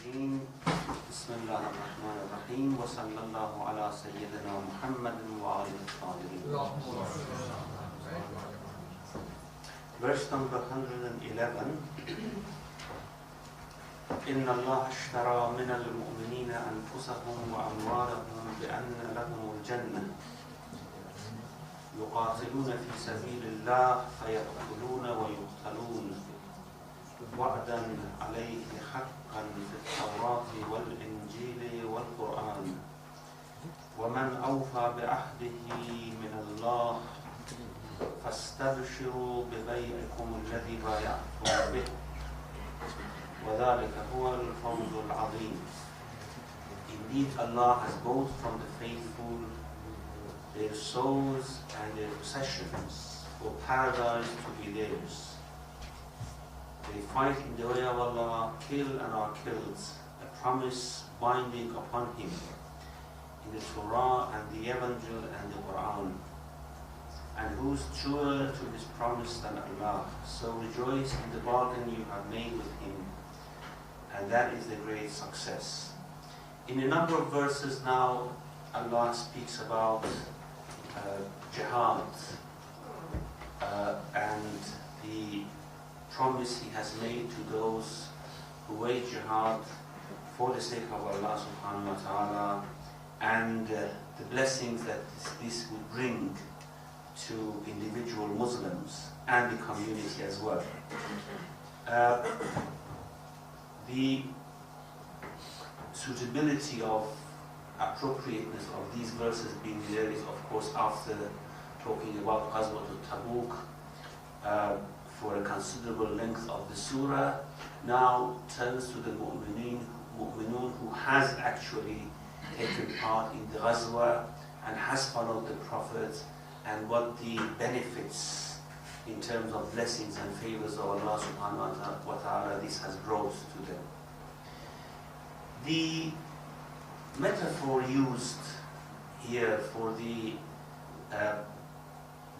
الرجيم بسم الله الرحمن الرحيم وصلى الله على سيدنا محمد وآله الطاهرين. Verse number 111. إن الله اشترى من المؤمنين أنفسهم وأموالهم بأن لهم الجنة يقاتلون في سبيل الله فيقتلون ويقتلون وعدا عليه حقا في التوراة والإنجيل والقرآن ومن أوفى بعهده من الله فاستبشروا ببيعكم الذي بايعتم به وذلك هو الفوز العظيم. Indeed, Allah has bought from the faithful their souls and their possessions for paradise to be theirs. They fight in the way of Allah, kill and are killed, a promise binding upon him in the Torah and the Evangel and the Quran. And who's truer to his promise than Allah? So rejoice in the bargain you have made with him, and that is the great success. In a number of verses now, Allah speaks about jihad and the promise he has made to those who wage jihad for the sake of Allah subhanahu wa ta'ala, and the blessings that this would bring to individual Muslims and the community as well. The suitability of appropriateness of these verses being there is of course after talking about Ghazwat Tawba for a considerable length of the surah, now turns to the mu'minun who has actually taken part in the Ghazwa and has followed the Prophet, and what the benefits in terms of blessings and favors of Allah subhanahu wa ta'ala this has brought to them. The metaphor used here for the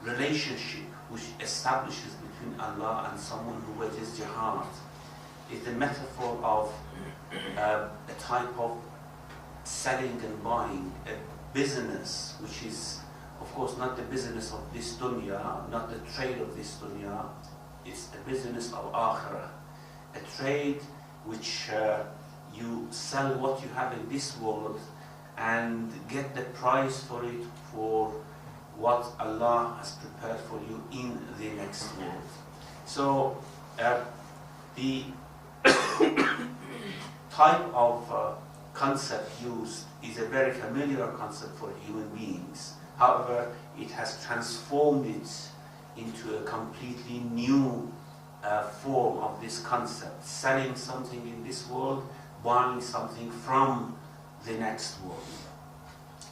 relationship which establishes between Allah and someone who wages jihad is the metaphor of a type of selling and buying, a business which is of course not the business of this dunya, not the trade of this dunya, it's the business of akhirah, a trade which you sell what you have in this world and get the price for it for what Allah has prepared for you in the next world. So the type of concept used is a very familiar concept for human beings. However, it has transformed it into a completely new form of this concept, selling something in this world, buying something from the next world.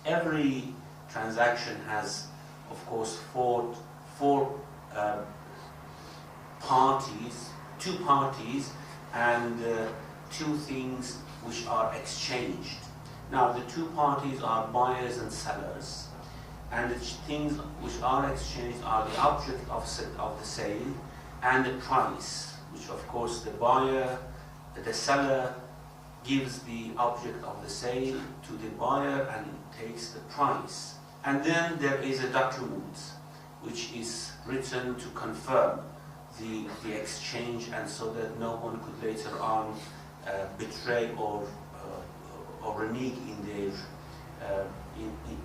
Every transaction has, of course, two parties and two things which are exchanged. Now, the two parties are buyers and sellers, and the things which are exchanged are the object of the sale and the price, which of course the seller gives the object of the sale to the buyer and takes the price. And then there is a document which is written to confirm the exchange, and so that no one could later on betray or renege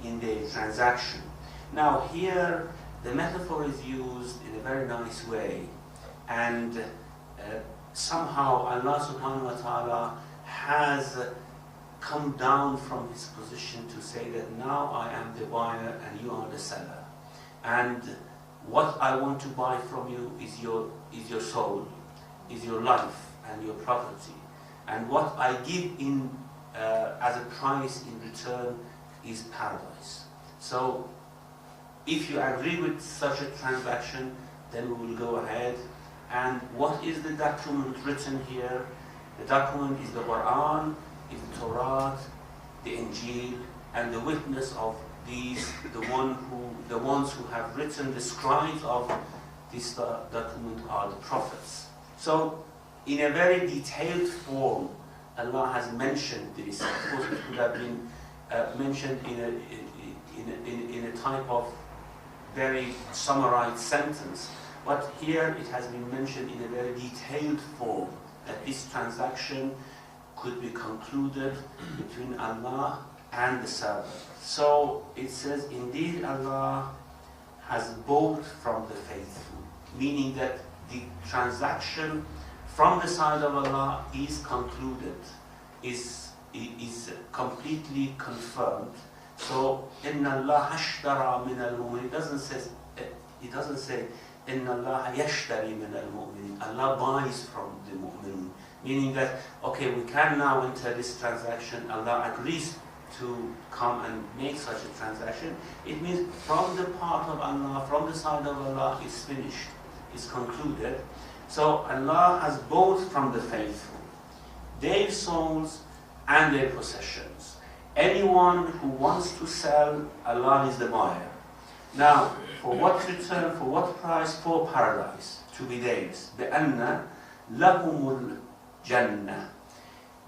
in their transaction. Now here the metaphor is used in a very nice way, and somehow Allah subhanahu wa ta'ala has come down from his position to say that now I am the buyer and you are the seller, and what I want to buy from you is your soul, is your life and your property, and what I give in as a price in return is paradise. So if you agree with such a transaction, then we will go ahead. And what is the document written here? The document is the Quran, is the Torah, the Injil, and the witness of these, the ones who have written, the scribes of this document are the prophets. So in a very detailed form, Allah has mentioned this. Of course, it could have been mentioned in a type of very summarized sentence. But here it has been mentioned in a very detailed form that this transaction could be concluded between Allah and the servant. So it says, indeed Allah has bought from the faithful, meaning that the transaction from the side of Allah is concluded, is completely confirmed. So inna Allah hashtara min al-mu'minin. It doesn't say inna Allah yashtari min al-mu'minin. Allah buys from the mu'minin, meaning that okay, we can now enter this transaction. Allah agrees to come and make such a transaction. It means from the part of Allah, from the side of Allah, is finished, is concluded. So Allah has bought from the faithful their souls and their possessions. Anyone who wants to sell, Allah is the buyer. Now, for what return, for what price? For paradise to be theirs. بِأَنَّ لَهُمُ الْجَنَّةِ.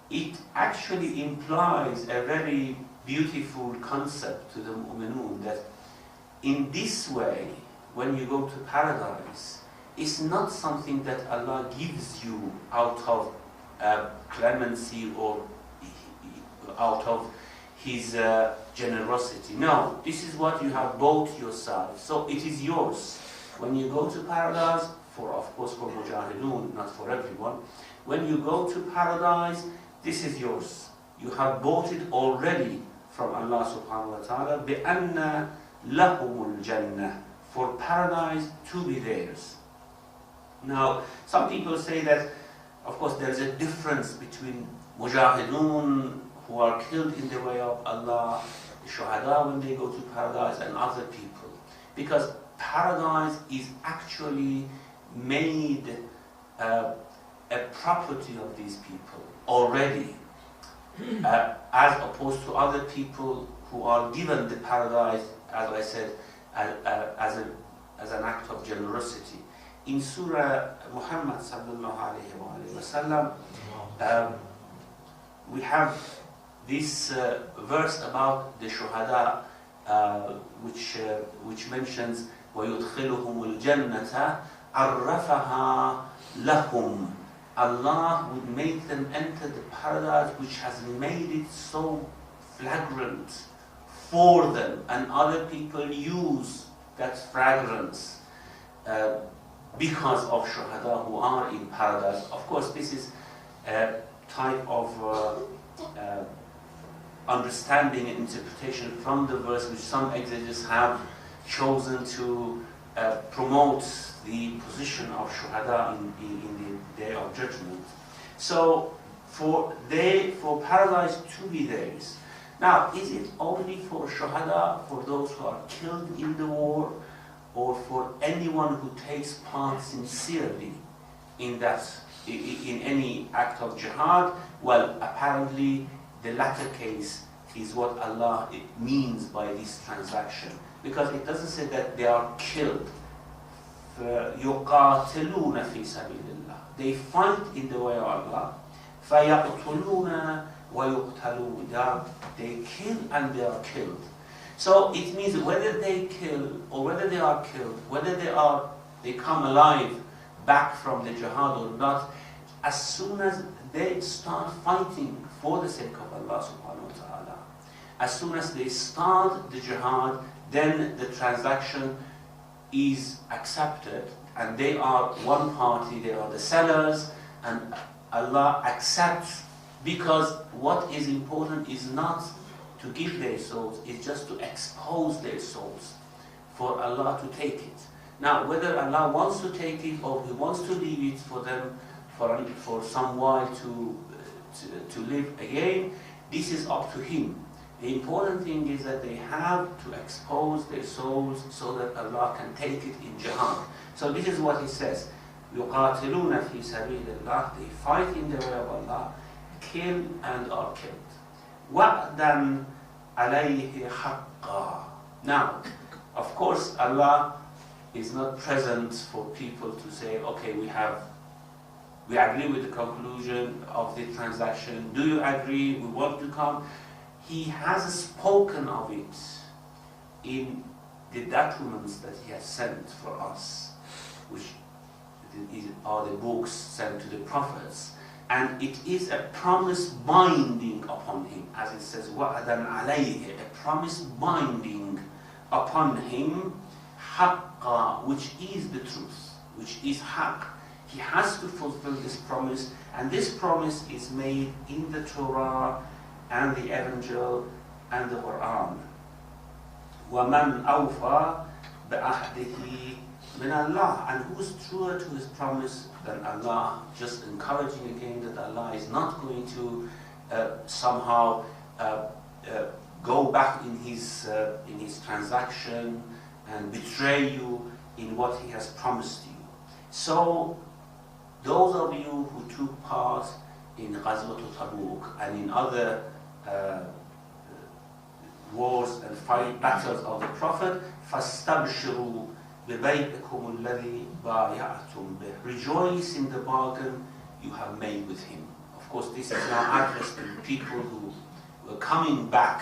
It actually implies a very beautiful concept to the mu'minun, that in this way, when you go to paradise, it's not something that Allah gives you out of clemency or out of His generosity. No, this is what you have bought yourself, so it is yours. When you go to paradise, of course for mujahideen, not for everyone, when you go to paradise, this is yours. You have bought it already from Allah subhanahu wa ta'ala. بِأَنَّ لَهُمُ الْجَنَّةِ. For paradise to be theirs. Now, some people say that, of course, there is a difference between mujahideen who are killed in the way of Allah, shuhada when they go to paradise, and other people. Because paradise is actually made a property of these people already, as opposed to other people who are given the paradise, as I said, as an act of generosity. In Surah Muhammad sallallahu alayhi wa sallam, we have this verse about the shuhada, which mentions وَيُدْخِلُهُمُ الْجَنَّةَ عَرَّفَهَا لَهُمْ. Allah would make them enter the paradise which has made it so flagrant for them, and other people use that fragrance because of shuhada who are in paradise. Of course, this is a type of understanding and interpretation from the verse which some exegetes have chosen to promote the position of shuhada in the day of judgment. So for paradise to be theirs. Now, is it only for shuhada, for those who are killed in the war, or for anyone who takes part sincerely in any act of jihad? Well, apparently the latter case is what Allah means by this transaction, because it doesn't say that they are killed. يُقَاتِلُونَ فِي سَبِيلِ اللَّهِ. They fight in the way of Allah. فَيَقْتُلُونَ وَيُقْتَلُونَ. They kill and they are killed. So it means whether they kill or whether they are killed, whether they come alive back from the jihad or not, as soon as they start fighting for the sake of Allah subhanahu wa ta'ala, as soon as they start the jihad, then the transaction is accepted, and they are one party, they are the sellers, and Allah accepts, because what is important is not to give their souls, it's just to expose their souls for Allah to take it. Now, whether Allah wants to take it or He wants to leave it for them for some while to live again, this is up to Him. The important thing is that they have to expose their souls so that Allah can take it in jihad. So this is what He says. يُقَاتِلُونَ فِي سَبِيلِ اللَّهِ. They fight in the way of Allah, kill and are killed. وَعْدًا عَلَيْهِ حَقًّا. Now, of course, Allah is not present for people to say, okay, we have We agree with the conclusion of the transaction. Do you agree? We want to come. He has spoken of it in the documents that he has sent for us, which are the books sent to the prophets. And it is a promise binding upon him, as it says, وَعْدًا عَلَيْهِ, a promise binding upon him, حَقًّا, which is the truth, which is haqq. He has to fulfill this promise, and this promise is made in the Torah and the Evangel and the Quran. وَمَنْ أَوْفَى بِعَهْدِهِ مِنَ اللَّهِ, and who is truer to his promise than Allah? Just encouraging again that Allah is not going to somehow go back in his transaction and betray you in what he has promised you. So those of you who took part in Ghazwat Tabuk and in other wars and battles of the Prophet, فَاسْتَبْشِرُوا بِبَيْعِكُمُ الَّذِي بَايَعْتُمْ بِهِ, rejoice in the bargain you have made with him. Of course, this is now addressed to people who were coming back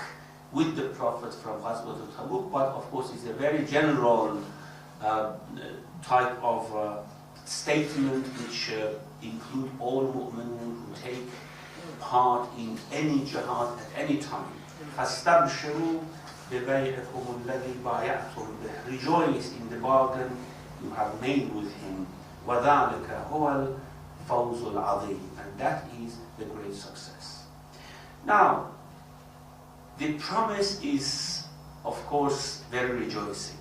with the Prophet from Ghazwat Tabuk, but of course it's a very general type of statement which include all mu'minun who take part in any jihad at any time. فَاسْتَبْشِرُوا بِبَيْعِكُمُ الَّذِي بَايَعْتُمْ بِهِ, rejoice in the bargain you have made with him. وَذَلِكَ هُوَ الْفَوْزُ الْعَظِيمُ, and that is the great success. Now, the promise is, of course, very rejoicing,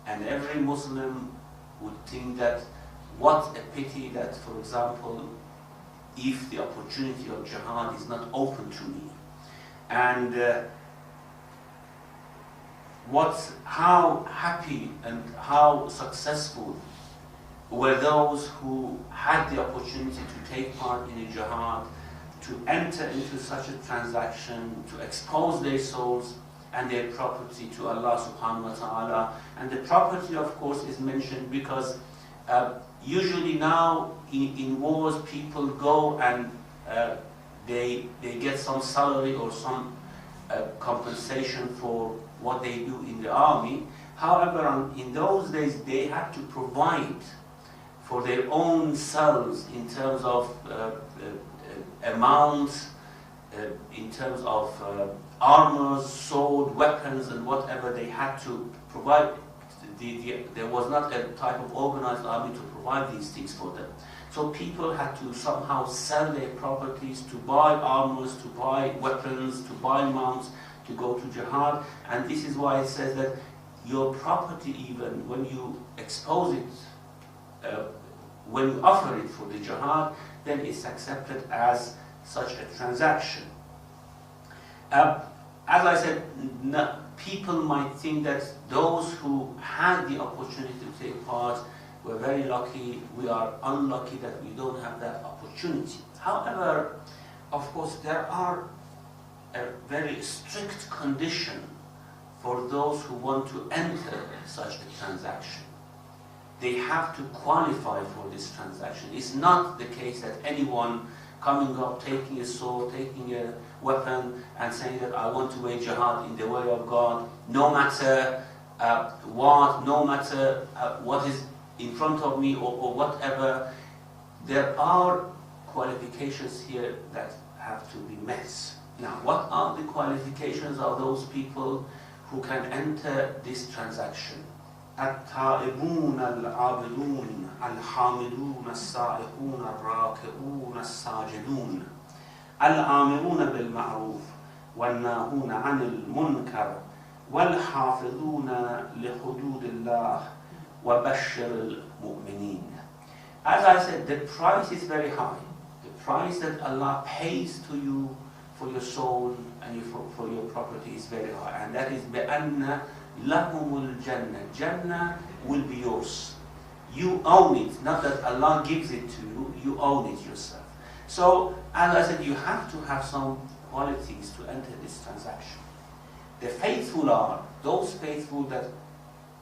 and every Muslim would think that what a pity that, for example, if the opportunity of jihad is not open to me, and how happy and how successful were those who had the opportunity to take part in a jihad, to enter into such a transaction, to expose their souls and their property to Allah subhanahu wa ta'ala. And the property, of course, is mentioned because usually now in wars people go and they get some salary or some compensation for what they do in the army. However, in those days they had to provide for their own selves in terms of amounts, in terms of armors, sword, weapons, and whatever they had to provide. There was not a type of organized army to provide these things for them. So people had to somehow sell their properties to buy armors, to buy weapons, to buy mounts, to go to jihad. And this is why it says that your property, even when you expose it, when you offer it for the jihad, then it's accepted as such a transaction. As I said, people might think that those who had the opportunity to take part were very lucky. We are unlucky that we don't have that opportunity. However, of course, there are a very strict condition for those who want to enter such a transaction. They have to qualify for this transaction. It's not the case that anyone coming up, taking a sword, taking a weapon, and saying that I want to wage jihad in the way of God, no matter what, no matter what is in front of me or whatever. There are qualifications here that have to be met. Now, what are the qualifications of those people who can enter this transaction? التائبون العابدون الحامدون السائحون الراكعون الساجدون الآمرون بالمعروف والناهون عن المنكر والحافظون لحدود الله وبشر المؤمنين. As I said, the price is very high. The price that Allah pays to you for your soul and for your property is very high, and that is بأن لهم الجنة. Jannah will be yours. You own it, not that Allah gives it to you, you own it yourself. So, as I said, you have to have some qualities to enter this transaction. The faithful are those faithful that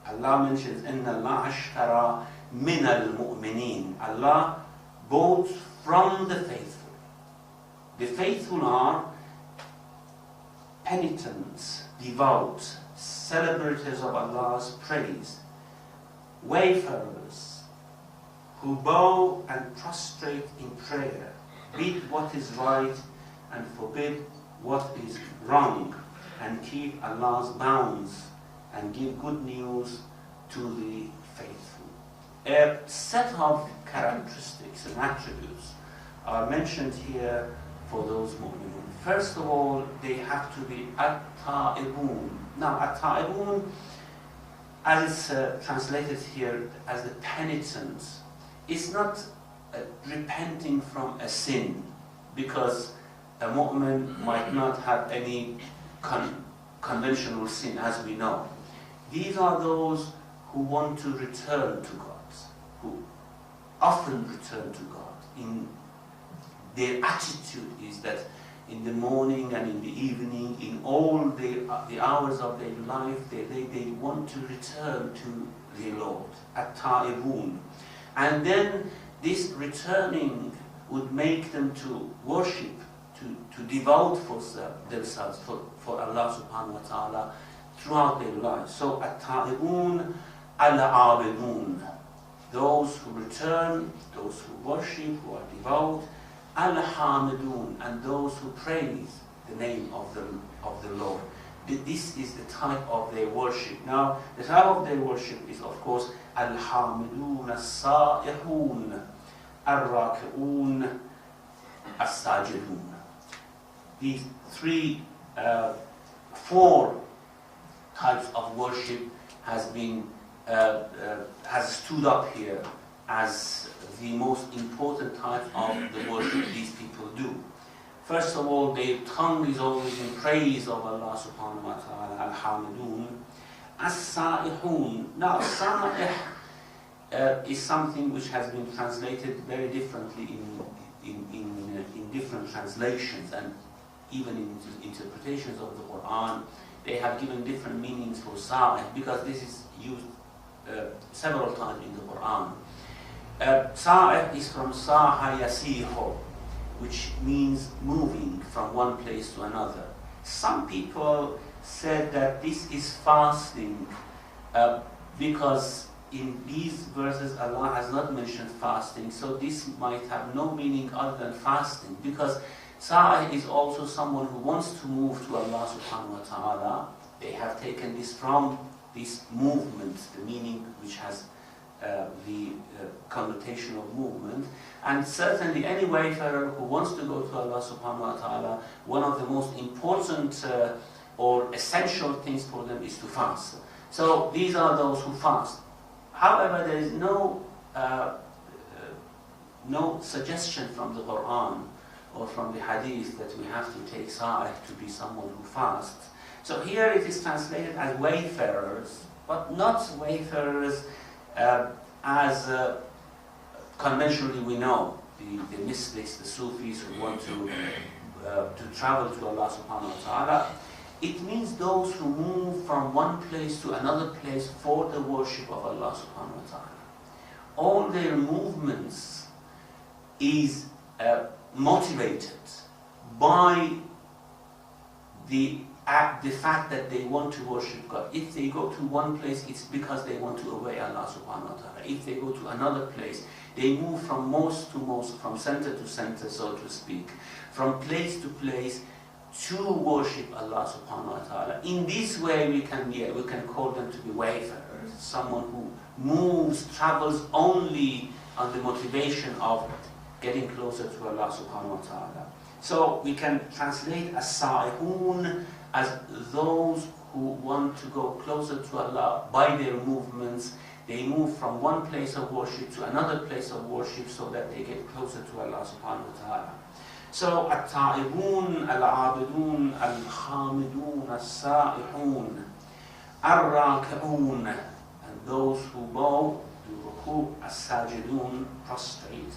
Allah mentions, إِنَّ اللَّهَ اشْتَرَى مِنَ الْمُؤْمِنِينَ. Allah both from the faithful. The faithful are penitents, devout, celebrators of Allah's praise, wayfarers who bow and prostrate in prayer, bid what is right and forbid what is wrong, and keep Allah's bounds and give good news to the faithful. A set of characteristics and attributes are mentioned here for those mu'minun. First of all, they have to be at-ta'ibun. Now, at-ta'ibun, as it's translated here as the penitent, is not repenting from a sin, because a mu'min might not have any conventional sin, as we know. These are those who want to return to God, who often return to God. In their attitude is that in the morning and in the evening, in all the hours of their life, they want to return to the Lord, at-ta'ibun. And then this returning would make them to worship, to devote for themselves, for Allah subhanahu wa ta'ala throughout their lives. So at-ta'ibun al-abidun, those who return, those who worship, who are devout, al-hamidun, and those who praise the name of the Lord. This is the type of their worship. Now, the type of their worship is, of course, al-hamidun, as-sa'ihun, al-raki'un, as-sajidun. These four types of worship has stood up here as the most important type of the worship these people do. First of all, their tongue is always in praise of Allah subhanahu wa ta'ala, al-hamidun. As-sa'ihun. Now, sa'ih is something which has been translated very differently in different translations, and even in interpretations of the Quran. They have given different meanings for sa'ih, because this is used several times in the Quran. Sa'ih is from saha yasiho, which means moving from one place to another. Some people said that this is fasting, because in these verses Allah has not mentioned fasting, so this might have no meaning other than fasting, because Sa'ih is also someone who wants to move to Allah subhanahu wa ta'ala. They have taken this from this movement, the meaning which has the connotation of movement. And certainly any wayfarer who wants to go to Allah subhanahu wa ta'ala, one of the most important or essential things for them is to fast. So these are those who fast. However, there is no suggestion from the Quran or from the hadith that we have to take sa'ih to be someone who fasts. So here it is translated as wayfarers, but not wayfarers as conventionally we know, the mystics, the Sufis who want to travel to Allah subhanahu wa ta'ala. It means those who move from one place to another place for the worship of Allah subhanahu wa ta'ala. All their movements is motivated by the fact that they want to worship God. If they go to one place, it's because they want to obey Allah subhanahu wa ta'ala. If they go to another place, they move from mosque to mosque, from center to center, so to speak, from place to place to worship Allah subhanahu wa ta'ala. In this way we can call them to be wayfarers, someone who moves, travels only on the motivation of getting closer to Allah subhanahu wa ta'ala. So we can translate as-sa'ihun as those who want to go closer to Allah by their movements. They move from one place of worship to another place of worship so that they get closer to Allah subhanahu wa ta'ala. So at-ta'ibun, al-abidun, al-hamidun, as-sa'ihun, ar-raki'un, and those who bow, do ruku, as-sajidun, prostrate.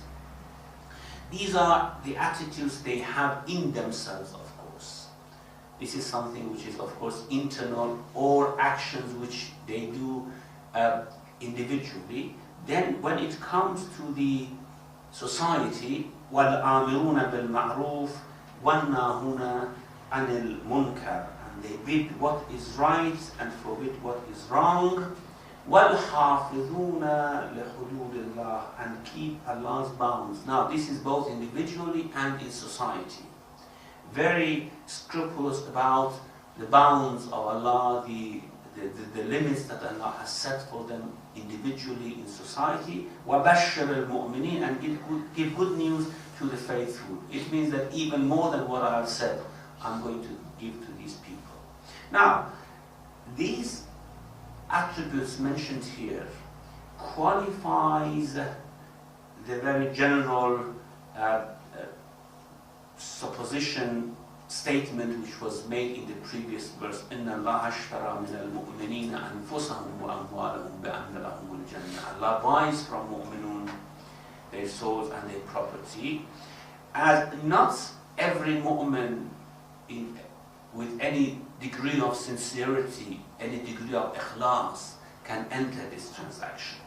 These are the attitudes they have in themselves, of course. This is something which is, of course, internal, or actions which they do individually. Then when it comes to the society. وَالْآمِرُونَ بِالْمَعْرُوفِ وَالنَّاهُونَ عَنِ الْمُنْكَرِ. And they bid what is right and forbid what is wrong. وَالْحَافِظُونَ لِحُدُودِ اللَّهِ. And keep Allah's bounds. Now this is both individually and in society. Very scrupulous about the bounds of Allah, the limits that Allah has set for them individually in society. وَبَشِّرِ الْمُؤْمِنِينَ. And give good news to the faithful. It means that even more than what I have said, I'm going to give to these people. Now, these attributes mentioned here qualifies the very general supposition statement which was made in the previous verse. إِنَّ اللَّهَ اشْتَرَى مِنَ الْمُؤْمِنِينَ أَنفُسَهُمْ وَأَمْوَالَهُم بِأَنَّ لَهُمُ الْجَنَّةَ. Allah buys from mu'minun their souls and their property. As not every mu'min with any degree of sincerity, any degree of ikhlas can enter this transaction.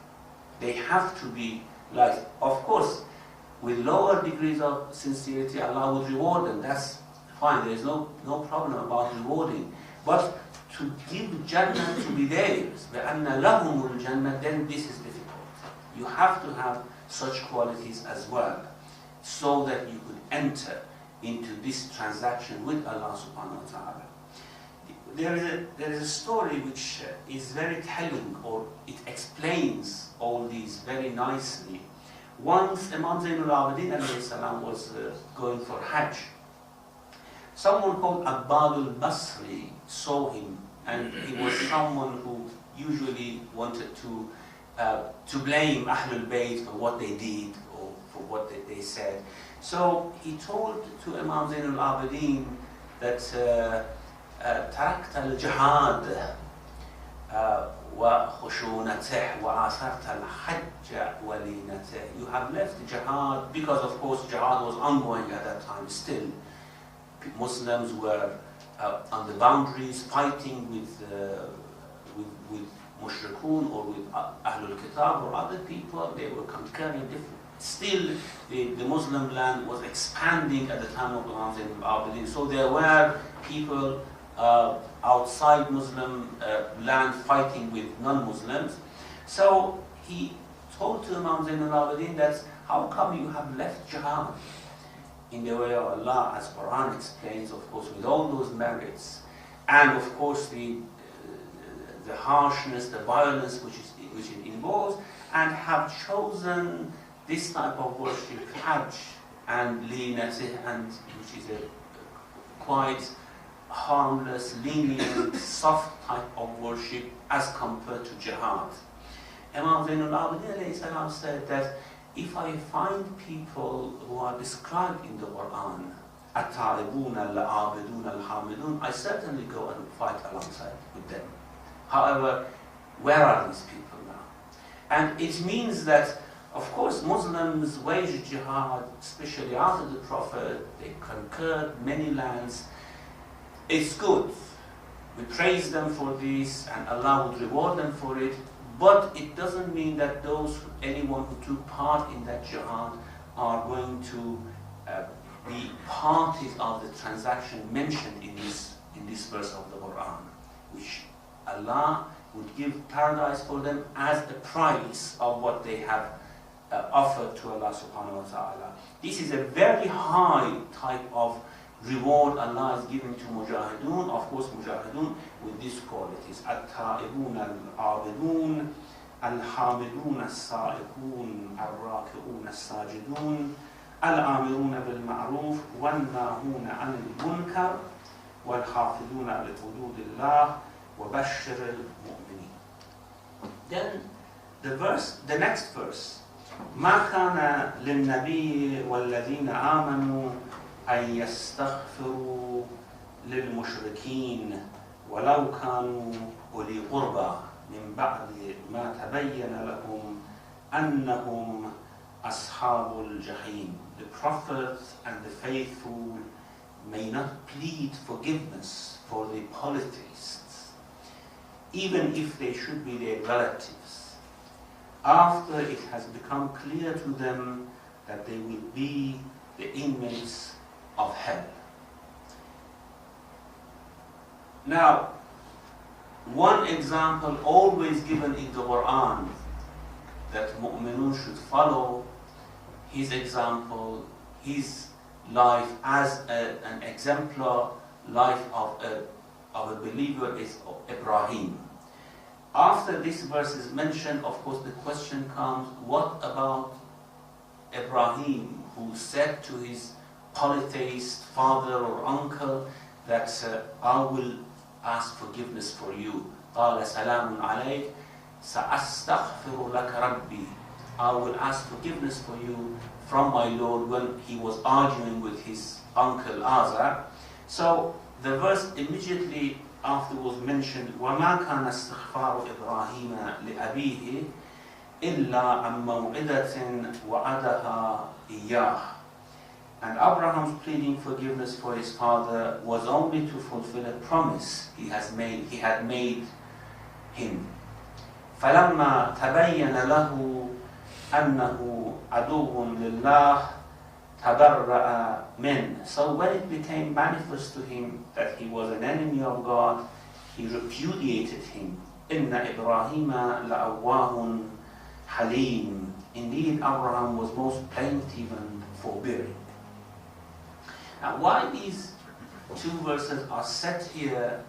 They have to be like, of course, with lower degrees of sincerity, Allah would reward them. That's fine. There's no problem about rewarding. But to give Jannah to be theirs, بَأَنَّ لَهُمُ الْجَنَّةِ, then this is difficult. You have to have such qualities as well, so that you could enter into this transaction with Allah subhanahu wa ta'ala. There is a story which is very telling, or it explains all these very nicely. Once Imam Zainul Abidin alayhi salam was going for Hajj. Someone called Abbad al-Basri saw him, and he was someone who usually wanted to blame Ahlul Bayt for what they did or for what they said. So he told to Imam Zainul Abidin that تركت الجهاد وخشونته وآثرت الحج ولينته. You have left jihad because, of course, jihad was ongoing at that time still. Muslims were on the boundaries fighting with mushrikun or with Ahlul Kitab or other people. They were conquering different. Still, the Muslim land was expanding at the time of Imam Zain al-Abidin. So there were people outside Muslim land fighting with non-Muslims. So he told to Imam Zain al-Abidin that, how come you have left jihad in the way of Allah, as Quran explains, of course, with all those merits, and of course the harshness, the violence which it involves, and have chosen this type of worship, Hajj and Linatih, and which is a quite harmless, lenient, soft type of worship as compared to jihad. Imam Zainul Abidin said that if I find people who are described in the Quran, At-Ta'ibun, Al-Abidun, Al-Hamidun, I certainly go and fight alongside with them. However, where are these people now? And it means that, of course, Muslims waged jihad, especially after the Prophet. They conquered many lands. It's good. We praise them for this, and Allah would reward them for it. But it doesn't mean that anyone who took part in that jihad are going to be parties of the transaction mentioned in this verse of the Quran, which Allah would give paradise for them as the price of what they have offered to Allah subhanahu wa ta'ala. This is a very high type of reward Allah is giving to Mujahideen. Of course, Mujahideen with these qualities: At-Ta'ibun, Al-Abidun, Al-Hamidun, Al-Sa'iqun, Al-Raki'un, Al-Sajidun, Al-Amirun bil-Ma'ruf, Wal-Nahun 'anil Munkar, Wal-Hafidun li-Hududillah, wa Bashir al-Mu'minin. Then the next verse: ما كان للنبي والذين آمنوا أن يستغفروا للمشركين ولو كانوا أولي قربى من بعد ما تبين لهم أنهم أصحاب الجحيم. The prophets and the faithful may not plead forgiveness for the polytheists, even if they should be their relatives, after it has become clear to them that they will be the inmates of hell. Now, one example always given in the Quran that mu'minun should follow, his example, his life as an exemplar life of a believer is Ibrahim. After this verse is mentioned, of course the question comes, what about Ibrahim, who said to his polytheist father or uncle that I will ask forgiveness for you. قال سلام عليك سأستغفر لك ربي. I will ask forgiveness for you from my Lord, when he was arguing with his uncle Azar. So the verse immediately afterwards mentioned وَمَا كَانَ اسْتِغْفَارُ إِبْرَاهِيمَ لِأَبِيهِ إِلَّا عَنْ مَوْعِدَةٍ وَعَدَهَا إِيَّاهُ. And Abraham's pleading forgiveness for his father was only to fulfill a promise he had made him. فَلَمَّا تَبَيَّنَ لَهُ أَنَّهُ عَدُوٌّ لِلَّهِ تَبَرَّأَ مِنْهُ. So when it became manifest to him that he was an enemy of God, he repudiated him. إِنَّ إِبْرَاهِيمَ لَأَوَّاهٌ حَلِيمٌ. Indeed, Abraham was most plaintive and forbearing. Now, why these two verses are set here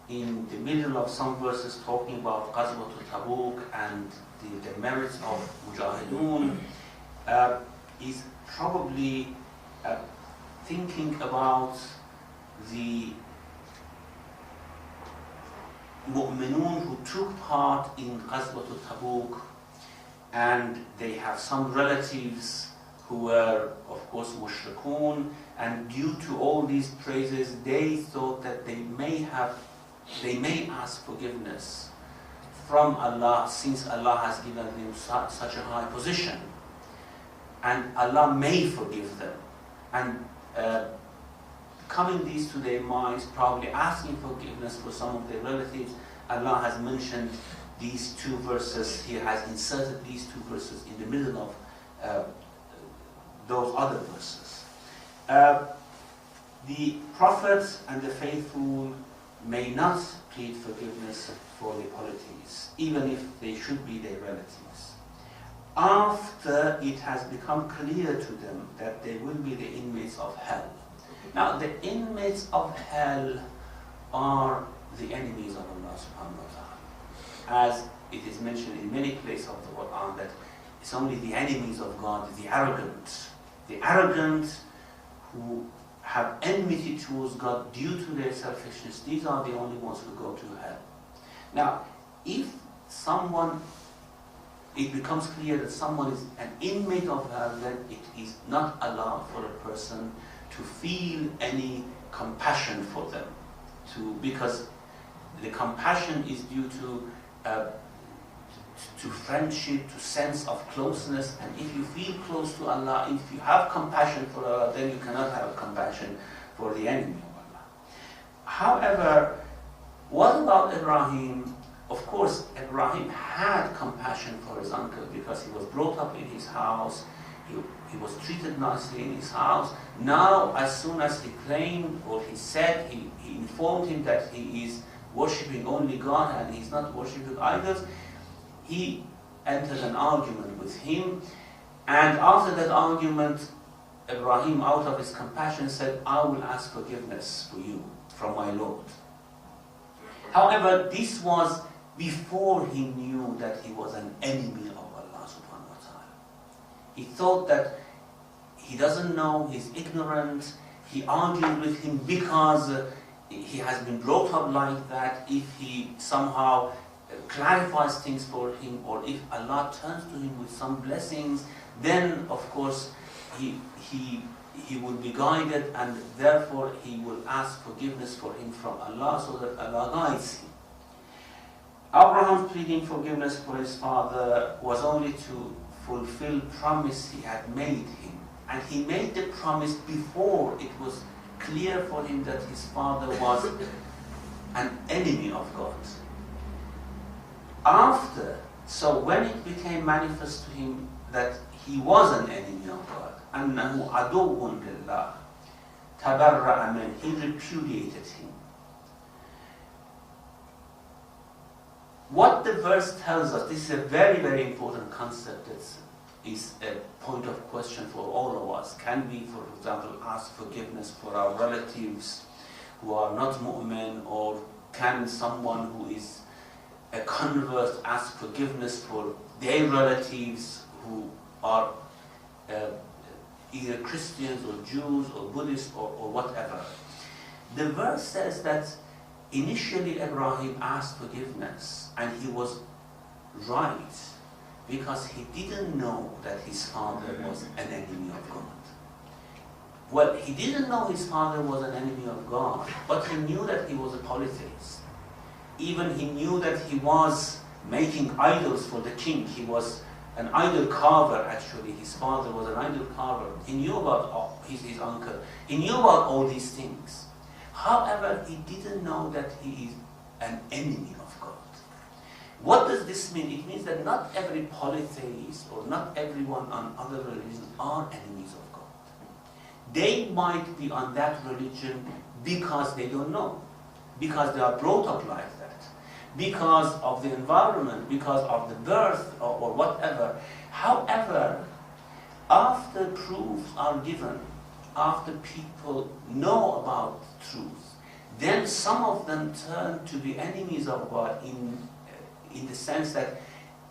in the middle of some verses talking about Ghazwat Tabuk and the merits of Mujahideen is probably thinking about the mu'minun who took part in Ghazwat Tabuk, and they have some relatives who were, of course, mushrikun, and due to all these praises, they thought that they may ask forgiveness from Allah, since Allah has given them such a high position, and Allah may forgive them. And coming these to their minds, probably asking forgiveness for some of their relatives, Allah has mentioned these two verses. He has inserted these two verses in the middle of those other verses. The prophets and the faithful may not plead forgiveness for the polytheists, even if they should be their relatives, after it has become clear to them that they will be the inmates of hell. Now, the inmates of hell are the enemies of Allah subhanahu wa ta'ala. As it is mentioned in many places of the Quran that it's only the enemies of God, the arrogant who have enmity towards God due to their selfishness, these are the only ones who go to hell. Now, if it becomes clear that someone is an inmate of hell, then it is not allowed for a person to feel any compassion for them, because the compassion is due to friendship, to sense of closeness, and if you feel close to Allah, if you have compassion for Allah, then you cannot have compassion for the enemy of Allah. However, what about Ibrahim? Of course, Ibrahim had compassion for his uncle because he was brought up in his house, he was treated nicely in his house. Now, as soon as he claimed, or he said, he informed him that he is worshipping only God and he's not worshipping idols, he entered an argument with him, and after that argument, Ibrahim, out of his compassion, said, I will ask forgiveness for you from my Lord. However, this was before he knew that he was an enemy of Allah subhanahu wa ta'ala. He thought that he doesn't know, he's ignorant, he argued with him because he has been brought up like that. If he somehow clarifies things for him, or if Allah turns to him with some blessings, then of course he will be guided, and therefore he will ask forgiveness for him from Allah, so that Allah guides him. Abraham's pleading forgiveness for his father was only to fulfill promise he had made him, and he made the promise before it was clear for him that his father was an enemy of God. After So when it became manifest to him that he was an enemy of God, أنه عدو لله تبرأ منه, he repudiated him. What the verse tells us, this is a very, very important concept. Is a point of question for all of us. Can we, for example, ask forgiveness for our relatives who are not mu'min, or can someone who is a convert ask forgiveness for their relatives who are either Christians or Jews or Buddhists or whatever? The verse says that initially Ibrahim asked forgiveness, and he was right, because he didn't know that his father was an enemy of God. Well, he didn't know his father was an enemy of God, but he knew that he was a polytheist. Even he knew that he was making idols for the king. He was an idol carver, actually. His father was an idol carver. He knew about his uncle. He knew about all these things. However, he didn't know that he is an enemy of God. What does this mean? It means that not every polytheist or not everyone on other religions are enemies of God. They might be on that religion because they don't know, because they are brought up like that, because of the environment, because of the birth or whatever. However, after proofs are given, after people know about truth, then some of them turn to be enemies of God in the sense that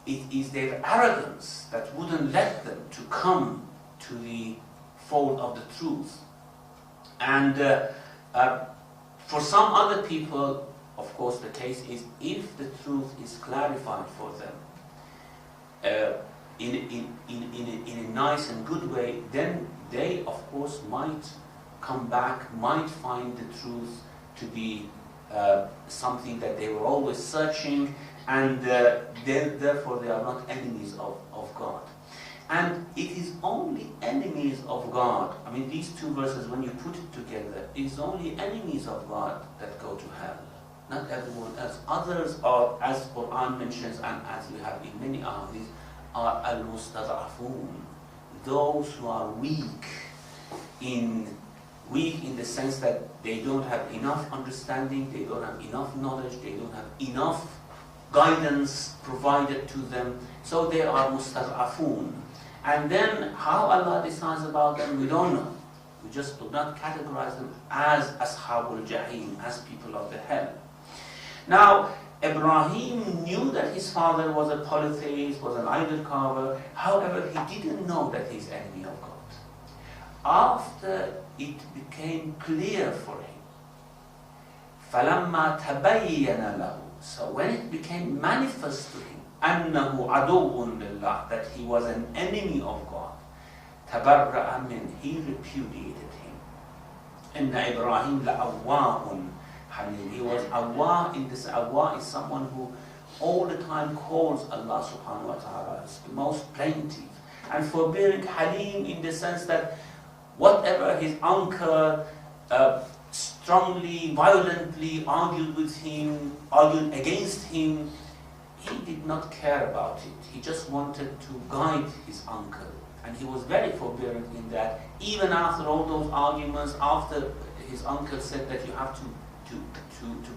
it is their arrogance that wouldn't let them to come to the fold of the truth. And for some other people, of course, the case is if the truth is clarified for them in a nice and good way, then they, of course, might come back, might find the truth to be something that they were always searching, and therefore they are not enemies of God. And it is only enemies of God, I mean these two verses, when you put it together, it is only enemies of God that go to hell, not everyone else. Others are, as Quran mentions, and as we have in many ahadith, are al-mustad'afun, those who are weak in the sense that they don't have enough understanding, they don't have enough knowledge, they don't have enough guidance provided to them, so they are mustad'afun. And then how Allah decides about them, we don't know. We just do not categorize them as ashabul jahim, as people of the hell. Now, Ibrahim knew that his father was a polytheist, was an idol carver. However, he didn't know that he's enemy of God. After it became clear for him, فَلَمَّا تَبَيَّنَ لَهُ, so when it became manifest to him, أَنَّهُ عَدُوٌ لِلَّهِ, that he was an enemy of God, تَبَرَّأَ مِنْهُ, he repudiated him. إِنَّ إِبْرَاهِيمَ لَأَوَّاهٌ حَلِيمٌ, he was awwah. In this awwah is someone who all the time calls Allah subhanahu wa ta'ala, is the most plaintive and forbearing, halim, in the sense that whatever his uncle strongly, violently argued with him, argued against him, he did not care about it. He just wanted to guide his uncle. And he was very forbearing in that. Even after all those arguments, after his uncle said that you have to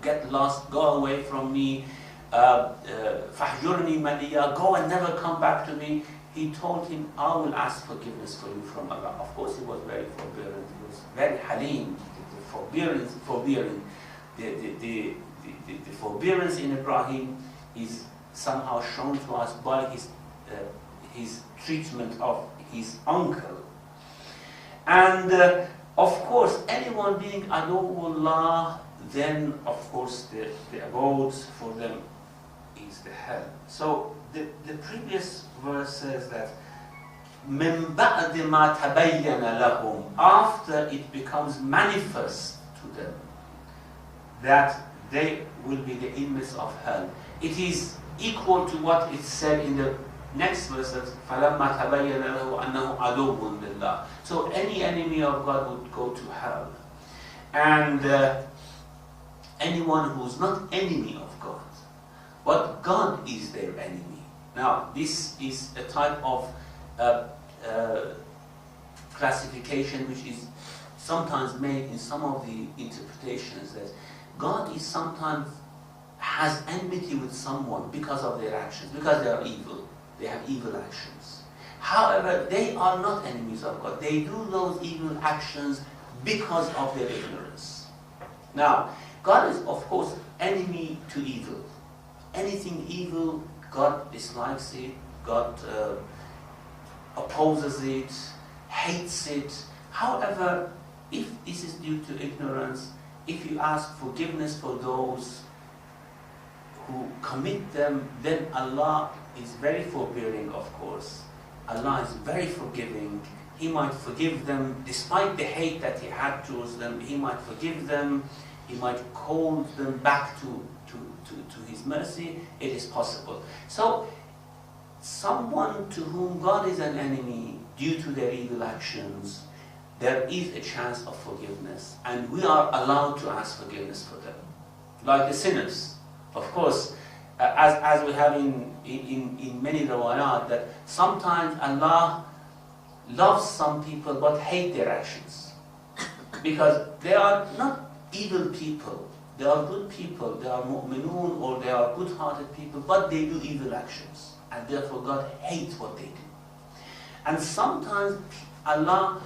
get lost, go away from me, فَحْجُرْنِي مَلِيًّا, go and never come back to me, he told him, I will ask forgiveness for you from Allah. Of course, he was very forbearing. He was very halim. Forbearing. The forbearance in Ibrahim is somehow shown to us by his treatment of his uncle. And of course, anyone being aduwwullah, then of course the abode for them is the hell. So the previous verse says that مِن بَعْدِ مَا تَبَيَّنَ لَهُمْ, after it becomes manifest to them that they will be the inmates of hell. It is equal to what is said in the next verse, فَلَمَّا تَبَيَّنَ لَهُ أَنَّهُ عَدُوٌ لِلَّهِ. So any enemy of God would go to hell. And anyone who is not enemy of God, but God is their enemy, Now, this is a type of classification which is sometimes made in some of the interpretations, that God is sometimes has enmity with someone because of their actions, because they are evil. They have evil actions. However, they are not enemies of God. They do those evil actions because of their ignorance. Now, God is, of course, enemy to evil. Anything evil, God dislikes it, God opposes it, hates it. However, if this is due to ignorance, if you ask forgiveness for those who commit them, then Allah is very forbearing, of course. Allah is very forgiving. He might forgive them despite the hate that He had towards them. He might forgive them. He might call them back to His mercy. It is possible. So, someone to whom God is an enemy due to their evil actions, there is a chance of forgiveness, and we are allowed to ask forgiveness for them. Like the sinners. Of course, as we have in many riwayat, that sometimes Allah loves some people but hate their actions. Because they are not evil people. They are good people. They are mu'minun, or they are good-hearted people, but they do evil actions. And therefore God hates what they do. And sometimes Allah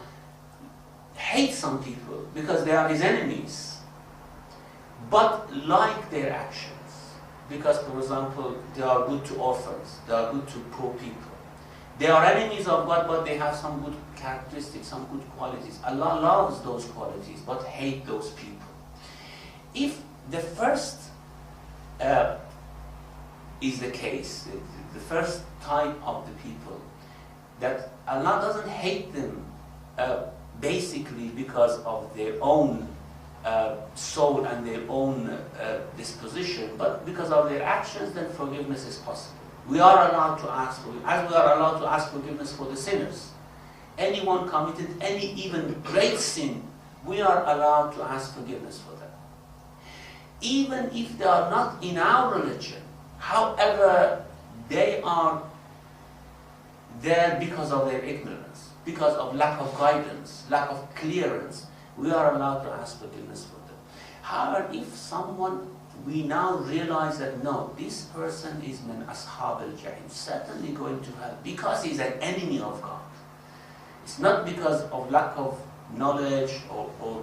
hates some people because they are His enemies, but like their actions. Because, for example, they are good to orphans, they are good to poor people. They are enemies of God, but they have some good characteristics, some good qualities. Allah loves those qualities, but hates those people. If the first is the case, the first type of the people, that Allah doesn't hate them basically because of their own soul and their own disposition, but because of their actions, then forgiveness is possible. We are allowed to ask for, as we are allowed to ask forgiveness for the sinners. Anyone committed any even great sin, we are allowed to ask forgiveness for them. Even if they are not in our religion, however, they are there because of their ignorance, because of lack of guidance, lack of clearance. We are allowed to ask forgiveness for them. However, if someone, we now realize that no, this person is min ashab al-jahim, certainly going to hell because he's an enemy of God. It's not because of lack of knowledge or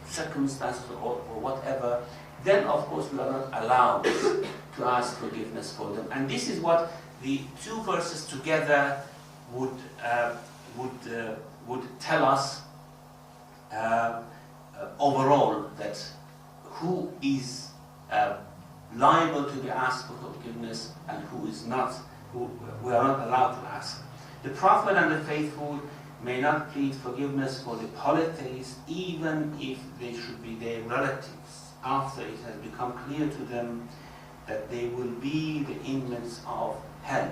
circumstances or whatever. Then of course we are not allowed to ask forgiveness for them. And this is what the two verses together would tell us overall, that who is liable to be asked for forgiveness and who is not, who we are not allowed to ask. The Prophet and the faithful may not plead forgiveness for the polytheists, even if they should be their relatives, after it has become clear to them that they will be the inmates of hell.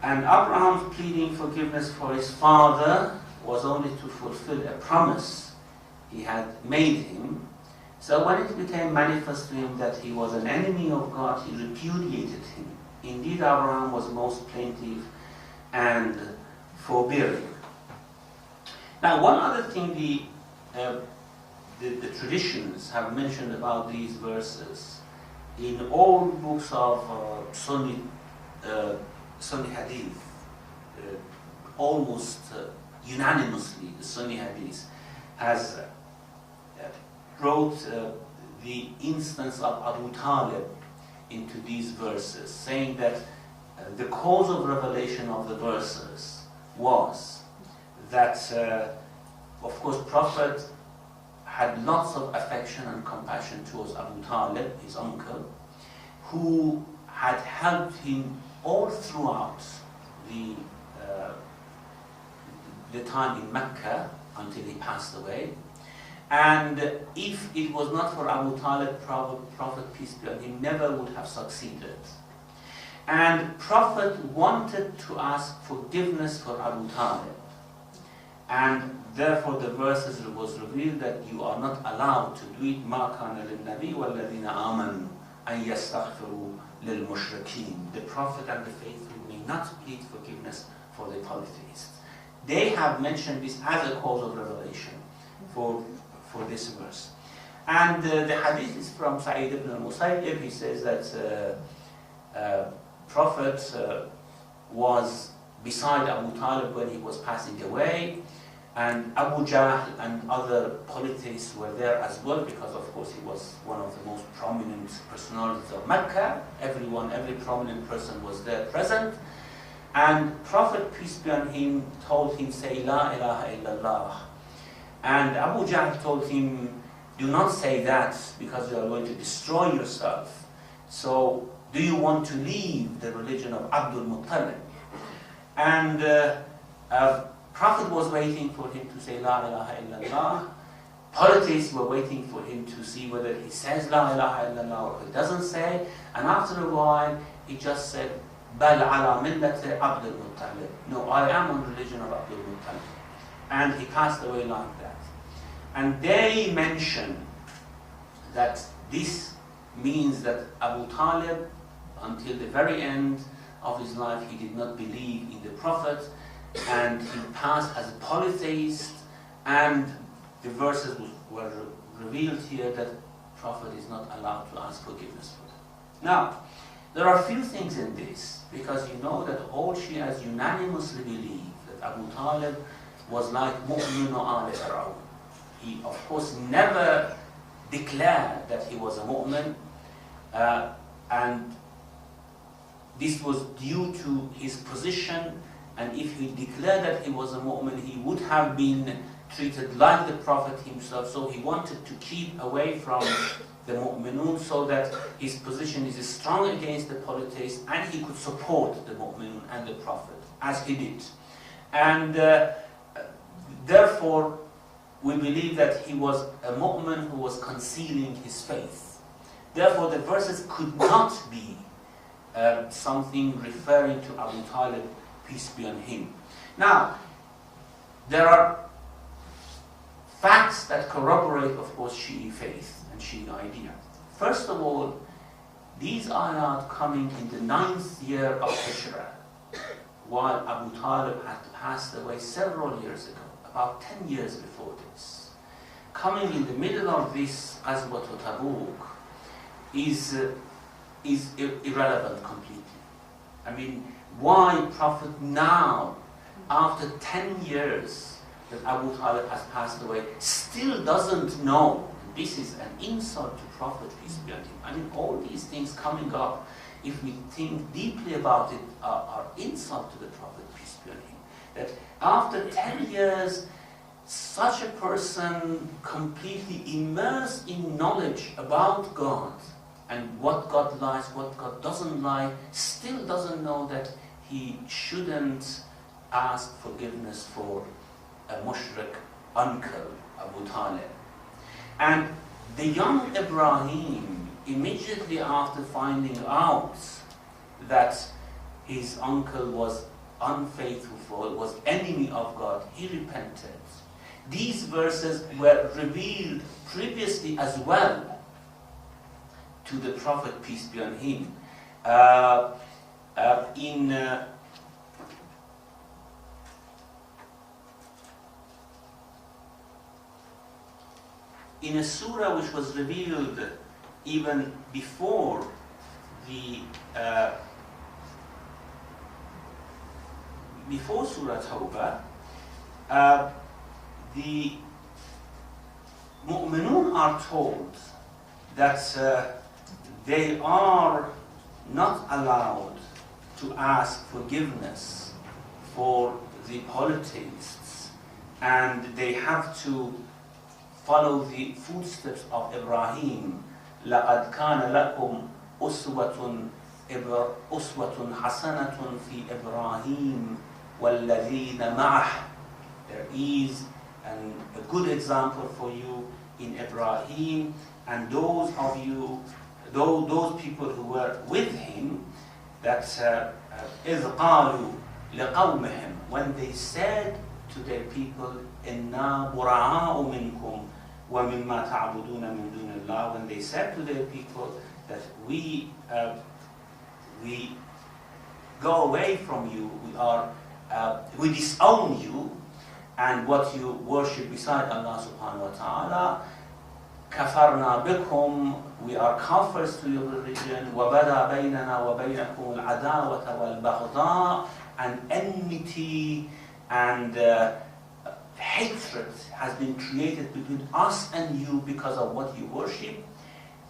And Abraham's pleading forgiveness for his father was only to fulfill a promise he had made him. So when it became manifest to him that he was an enemy of God, he repudiated him. Indeed, Abraham was most plaintive and forbearing. Now, one other thing the traditions have mentioned about these verses, in all books of Sunni Hadith, almost unanimously, the Sunni Hadith has brought the instance of Abu Talib into these verses, saying that the cause of revelation of the verses was that, of course, Prophet had lots of affection and compassion towards Abu Talib, his uncle, who had helped him all throughout the time in Mecca until he passed away. And if it was not for Abu Talib, Prophet, peace be on him, never would have succeeded. And Prophet wanted to ask forgiveness for Abu Talib. And therefore the verses was revealed that you are not allowed to do it. مَا كَانَ لِلنَّبِيِّ وَالَّذِينَ آمَنُوا أن يستغفروا للمشركين. The Prophet and the faithful may not plead forgiveness for the polytheists. They have mentioned this as a cause of revelation for this verse. And the hadith is from Sa'id ibn al-Musayyib. He says that Prophet was beside Abu Talib when he was passing away, and Abu Jahl and other polytheists were there as well, because of course he was one of the most prominent personalities of Mecca. Every prominent person was there present. And Prophet, peace be on him, told him, say La ilaha illallah. And Abu Jahl told him, do not say that, because you are going to destroy yourself. So, do you want to leave the religion of Abdul Muttalib? And Prophet was waiting for him to say La ilaha illallah. Polytheists were waiting for him to see whether he says La ilaha illallah or he doesn't say. And after a while, he just said, Bal ala millati Abdul Muttalib. No, I am on the religion of Abdul Muttalib. And he passed away like that. And they mention that this means that Abu Talib, until the very end of his life, he did not believe in the Prophet, and he passed as a polytheist, and the verses were revealed here that Prophet is not allowed to ask forgiveness for them. Now, there are a few things in this, because you know that all Shias unanimously believe that Abu Talib was like Mu'minu al Fir'aun. He, of course, never declared that he was a mu'min, and this was due to his position, and if he declared that he was a mu'min, he would have been treated like the Prophet himself, so he wanted to keep away from the mu'minun so that his position is strong against the polytheists and he could support the mu'minun and the Prophet, as he did. And therefore, we believe that he was a mu'min who was concealing his faith. Therefore, the verses could not be something referring to Abu Talib, peace be on him. Now, there are facts that corroborate, of course, Shi'i faith and Shi'i idea. First of all, these ayat coming in the 9th year of Hijrah, while Abu Talib had passed away several years ago, about 10 years before this. Coming in the middle of this Ghazwat Tabuk is irrelevant completely. I mean, why Prophet now, after 10 years that Abu Talib has passed away, still doesn't know? This is an insult to Prophet, peace be on him. I mean, all these things coming up, if we think deeply about it, are insult to the Prophet, peace be on him. That after 10 years, such a person completely immersed in knowledge about God and what God likes, what God doesn't like, still doesn't know that he shouldn't ask forgiveness for a mushrik uncle, Abu Talib. And the young Ibrahim, immediately after finding out that his uncle was unfaithful, was enemy of God, he repented. These verses were revealed previously as well to the Prophet, peace be on him. In a surah which was revealed even before the before Surah Tawba, the mu'minun are told that they are not allowed to ask forgiveness for the polytheists, and they have to follow the footsteps of Ibrahim. لَقَدْ كَانَ لَكُمْ أُسْوَةٌ حَسَنَةٌ فِي إِبْرَاهِيمَ وَالَّذِينَ مَعَهُ. There is a good example for you in Ibrahim and those of you, those people who were with him, that إِذْ قَالُوا لِقَوْمِهِمْ, when they said to their people, إِنَّا بُرَعَاءُ مِنْكُمْ وَمِمَّا تَعْبُدُونَ مِنْ دُونِ اللَّهِ, when they said to their people that we go away from you, we disown you, and what you worship beside Allah subhanahu wa ta'ala. كفرنا بكم, we are kafirs to your religion. وبدا بيننا وبينكم العداوة والبغضاء, and enmity and hatred has been created between us and you because of what you worship.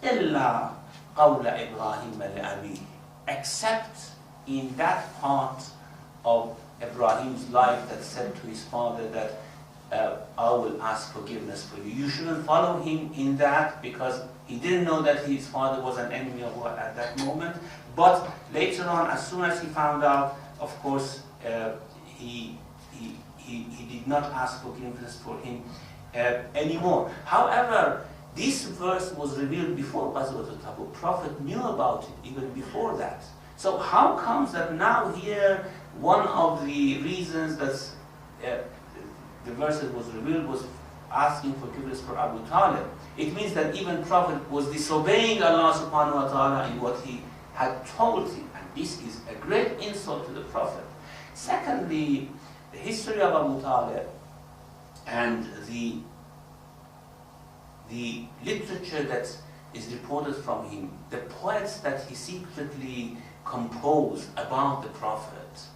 إلا قول إبراهيم لأبيه, except in that part of Ibrahim's life that said to his father that I will ask forgiveness for you. You shouldn't follow him in that, because he didn't know that his father was an enemy of Allah at that moment. But later on, as soon as he found out, of course, he did not ask forgiveness for him anymore. However, this verse was revealed before Ghazwat At Tawba. Prophet knew about it even before that. So how comes that now here, one of the reasons that the verses was revealed was asking forgiveness for Abu Talib? It means that even Prophet was disobeying Allah subhanahu wa ta'ala in what he had told him. And this is a great insult to the Prophet. Secondly, the history of Abu Talib and the literature that is reported from him, the poets that he secretly composed about the Prophet,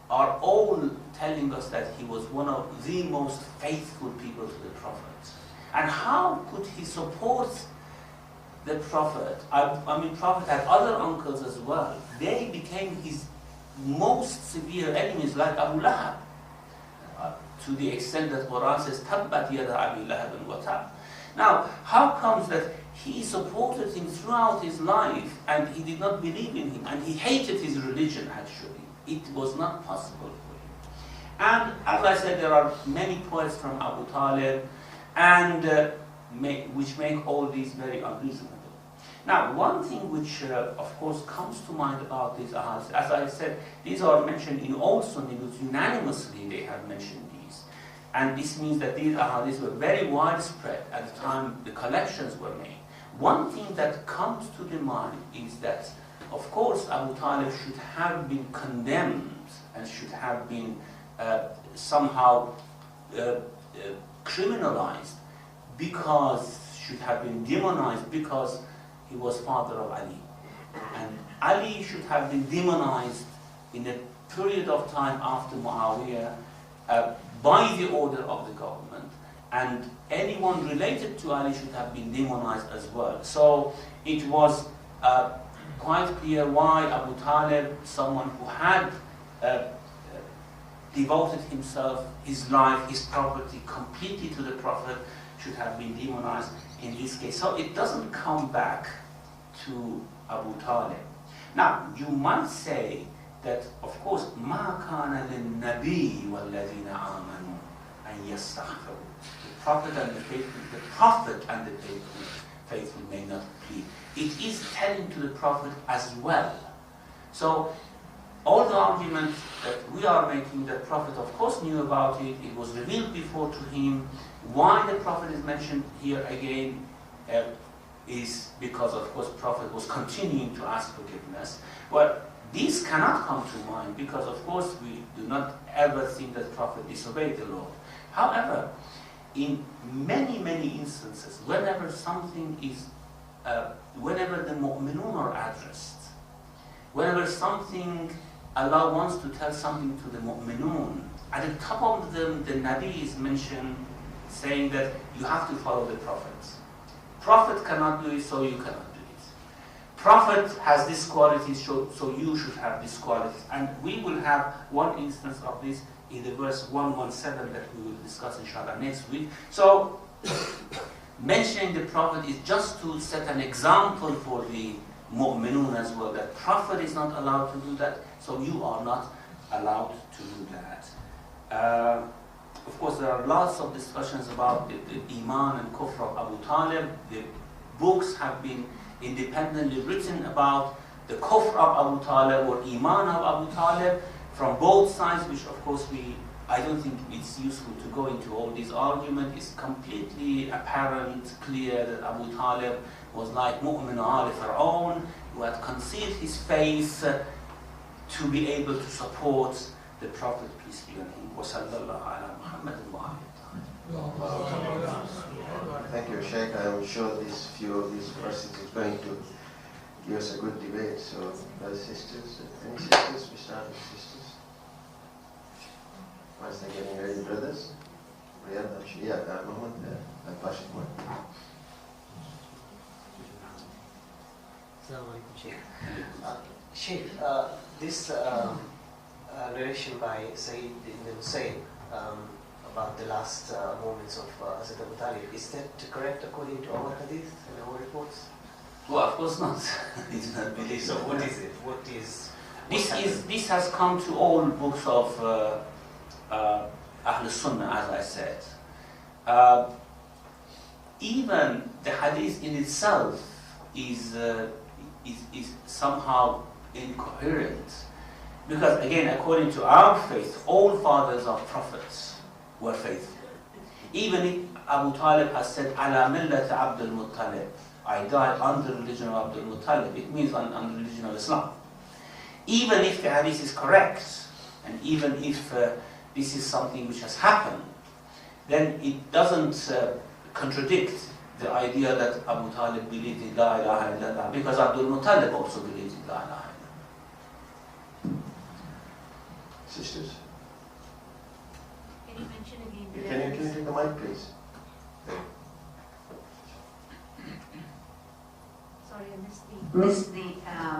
are all telling us that he was one of the most faithful people to the Prophet. And how could he support the Prophet? I mean, Prophet had other uncles as well. They became his most severe enemies, like Abu Lahab, to the extent that Quran says, "Tabbat yada Abi Lahab wa tab." Now, how comes that he supported him throughout his life and he did not believe in him, and he hated his religion actually? It was not possible for him. And as I said, there are many poets from Abu Talib, and which make all these very unreasonable. Now, one thing which, of course, comes to mind about these ahadith, as I said, these are mentioned in all Sunni books. Unanimously, they have mentioned these. And this means that these ahadiths were very widespread at the time the collections were made. One thing that comes to the mind is that, of course, Abu Talib should have been condemned and should have been somehow criminalized, because should have been demonized because he was father of Ali. And Ali should have been demonized in a period of time after Muawiyah by the order of the government, and anyone related to Ali should have been demonized as well. So it was quite clear why Abu Talib, someone who had devoted himself, his life, his property completely to the Prophet, should have been demonized in this case. So it doesn't come back to Abu Talib. Now, you might say that, of course, مَا كَانَ لِلنَّبِيِّ وَالَّذِينَ آمَنُوا أَنْ يَسْتَغْفِرُوا. The Prophet and the faithful may not plead. It is telling to the Prophet as well. So, all the arguments that we are making, the Prophet of course knew about it, it was revealed before to him. Why the Prophet is mentioned here again is because, of course, Prophet was continuing to ask forgiveness. Well, these cannot come to mind because, of course, we do not ever think that Prophet disobeyed the Lord. However, in many, many instances, whenever something is, whenever the mu'minun are addressed, whenever something, Allah wants to tell something to the mu'minun, at the top of them, the Nabi is mentioned saying that you have to follow the prophets. Prophet cannot do it, so you cannot do it. Prophet has this quality, so you should have this quality. And we will have one instance of this in the verse 117 that we will discuss inshallah next week. So, mentioning the Prophet is just to set an example for the mu'minun as well, that Prophet is not allowed to do that, so you are not allowed to do that. Of course, there are lots of discussions about the Iman and Kufr of Abu Talib. The books have been independently written about the Kufr of Abu Talib or Iman of Abu Talib from both sides, which of course we I don't think it's useful to go into all these arguments. It's completely apparent, clear that Abu Talib was like Mu'min Ali Fir'aun, who had concealed his face to be able to support the Prophet, peace be on him. Thank you, Sheikh. I'm sure this few of these verses is going to give us a good debate. So, brothers, sisters, any sisters? We start with sisters. Once they're getting ready, brothers. Yeah, Muhammad, Al-Bashir. Assalamu alaikum, Sheikh. Sheikh, this narration by Sayyid ibn Hussein about the last moments of Hazrat Abu Talib, is that correct according to our hadith and our reports? Well, of course not. It's not believed. So what is it? What is? This has come to all books of Ahl Sunnah, as I said. Even the hadith in itself is somehow incoherent, because again, according to our faith, all fathers of prophets were faithful. Even if Abu Talib has said, "Ala millat Abdul Muttalib," I died on the religion of Abdul Muttalib, it means on the religion of Islam. Even if the hadith is correct, and even if this is something which has happened, then it doesn't contradict the idea that Abu Talib believed in La ilaha illallah, because Abdul Muttalib also believed in La ilaha illallah. Sisters? Can you mention again? Can you take the mic, please? Sorry, I missed the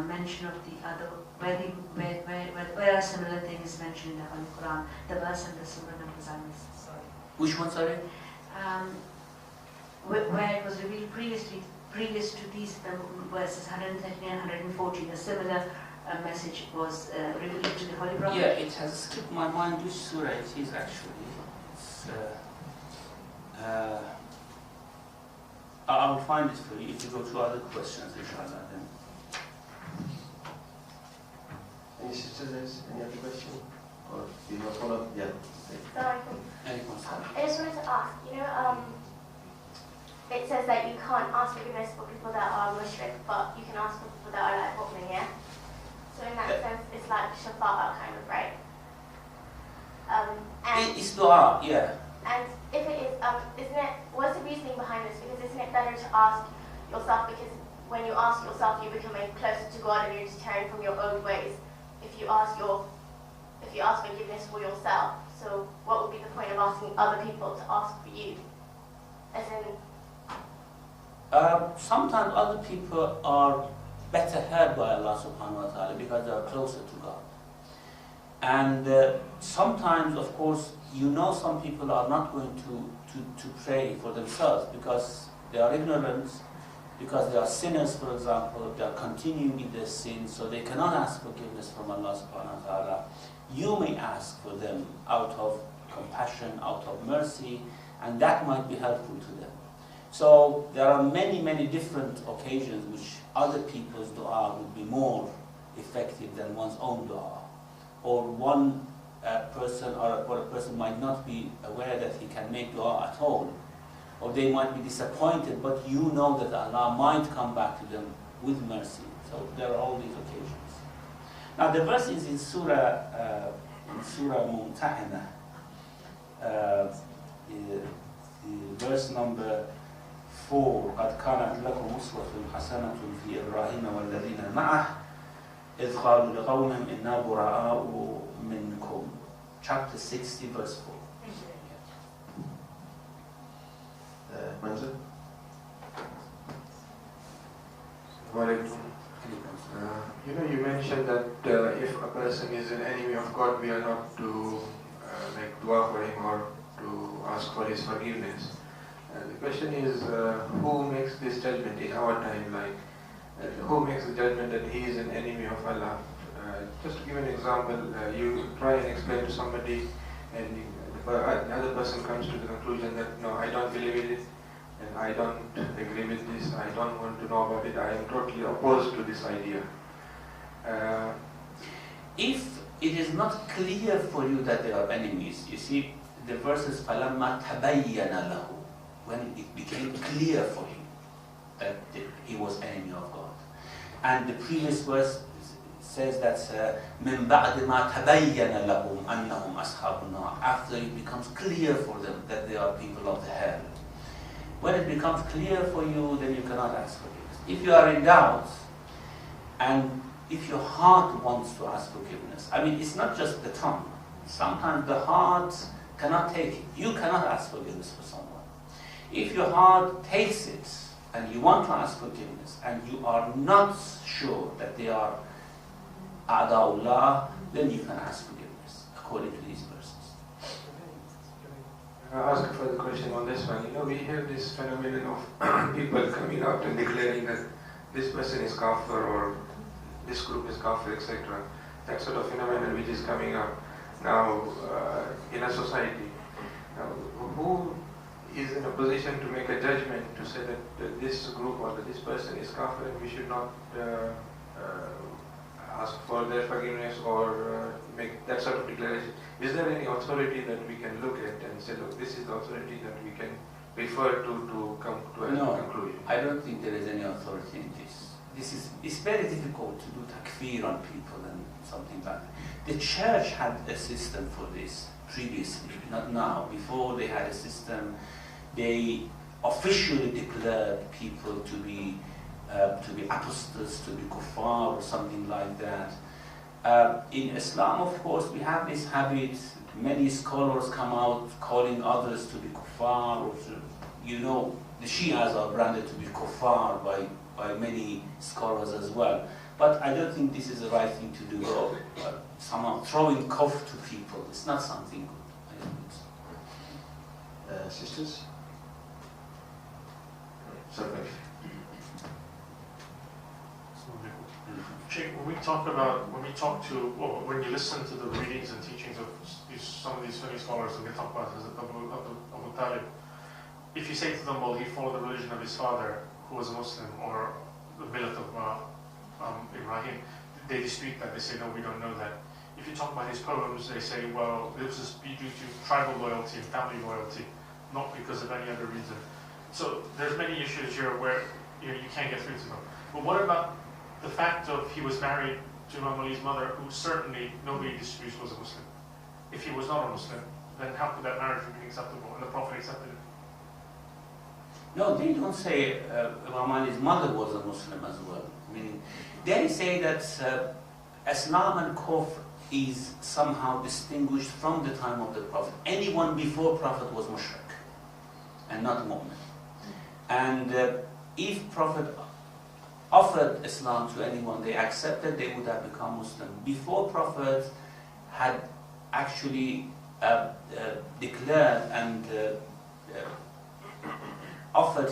mention of the other, where a similar thing is mentioned in the Holy Quran, the verse and the surah numbers I missed. Sorry. Which one, sorry? Where it was revealed previous to these verses 113 and 114, a similar message was revealed to the Holy Prophet. Yeah, it has slipped my mind which surah it is actually. I'll find it for you if you go to other questions, inshallah. Then. Any sisters, any other question? Or do you want to follow up? Yeah. Any question? I just wanted to ask, it says that you can't ask forgiveness for people that are mushrik, but you can ask for people that are like mu'min, yeah? So in that sense, it's like shafa'a kind of, right? And It's dua, yeah. And if it is, what's the reasoning behind this? Because isn't it better to ask yourself, because when you ask yourself, you become closer to God and you're deterring from your own ways. If you ask forgiveness for yourself, so what would be the point of asking other people to ask for you? As in, sometimes other people are better heard by Allah subhanahu wa ta'ala because they are closer to God. And sometimes, of course, some people are not going to pray for themselves because they are ignorant, because they are sinners, for example, they are continuing in their sins, so they cannot ask forgiveness from Allah subhanahu wa ta'ala. You may ask for them out of compassion, out of mercy, and that might be helpful to them. So there are many, many different occasions which other people's dua would be more effective than one's own dua. Or one person or a person might not be aware that he can make dua at all. Or they might be disappointed, but you know that Allah might come back to them with mercy. So there are all these occasions. Now the verse is in Surah Mumtahina, verse number 4. قَدْ كَانَتْ لَكُمْ أُسْوَةٌ حَسَنَةٌ فِي إِبْرَاهِيمَ وَالَّذِينَ مَعَهُ إِذْ قَالُوا لِقَوْمِهِمْ إِنَّا بُرَآءُ مِنْكُمْ. Chapter 60, verse 4. Manzur? You mentioned that if a person is an enemy of God, we are not to make dua for him or to ask for his forgiveness. The question is, who makes this judgment in our time? Who makes the judgment that he is an enemy of Allah? Just to give an example, you try and explain to somebody, and the other person comes to the conclusion that no, I don't believe in it, and I don't agree with this, I don't want to know about it, I am totally opposed to this idea. If it is not clear for you that they are enemies. You see, the verses فَلَمَّا تَبَيَّنَ لَهُ, when it became clear for him that he was enemy of God. And the previous verse says that مِن بَعْدِ مَا تَبَيَّنَ لَهُمْ أَنَّهُمْ أَصْحَابُ النَّارِ, after it becomes clear for them that they are people of the hell. When it becomes clear for you, then you cannot ask forgiveness. If you are in doubt, and if your heart wants to ask forgiveness, I mean, it's not just the tongue. Sometimes the heart cannot take it. You cannot ask forgiveness for someone. If your heart takes it, and you want to ask forgiveness, and you are not sure that they are A'da'ullah, then you can ask forgiveness, according to these verses. I'll ask a further question on this one. You know, we hear this phenomenon of people coming out and declaring that this person is kafir or this group is kafir, etc. That sort of phenomenon which is coming up now in a society. Now, who is in a position to make a judgment to say that this group or that this person is kafir and we should not ask for their forgiveness or make that sort of declaration? Is there any authority that we can look at and say, look, this is the authority that we can refer to come to a conclusion? I don't think there is any authority in this. It's very difficult to do takfir on people and something like that. The church had a system for this previously, not now. Before they had a system, they officially declared people to be apostates, to be kuffar or something like that. In Islam, of course, we have this habit. Many scholars come out calling others to be kuffar. Or the Shias are branded to be kuffar by many scholars as well. But I don't think this is the right thing to do. Somehow throwing kufr to people, it's not something good. I don't think so. Sisters? Sorry. Sheikh, when you listen to the readings and teachings of some of these Sunni scholars, and they talk about Abu Talib, if you say to them, well, he followed the religion of his father, who was a Muslim, or the millet of Ibrahim, they dispute that. They say, no, we don't know that. If you talk about his poems, they say, well, this is due to tribal loyalty and family loyalty, not because of any other reason. So there's many issues here where you can't get through to them. But what about the fact of he was married to Imam Ali's mother, who certainly nobody disputes was a Muslim? If he was not a Muslim, then how could that marriage be acceptable? And the Prophet accepted it. No, they don't say Imam Ali's mother was a Muslim as well. I mean, they say that Islam and Kufr is somehow distinguished from the time of the Prophet. Anyone before Prophet was mushrik and not mu'min. And if Prophet offered Islam to anyone, they accepted, they would have become Muslim. Before Prophet had actually declared and offered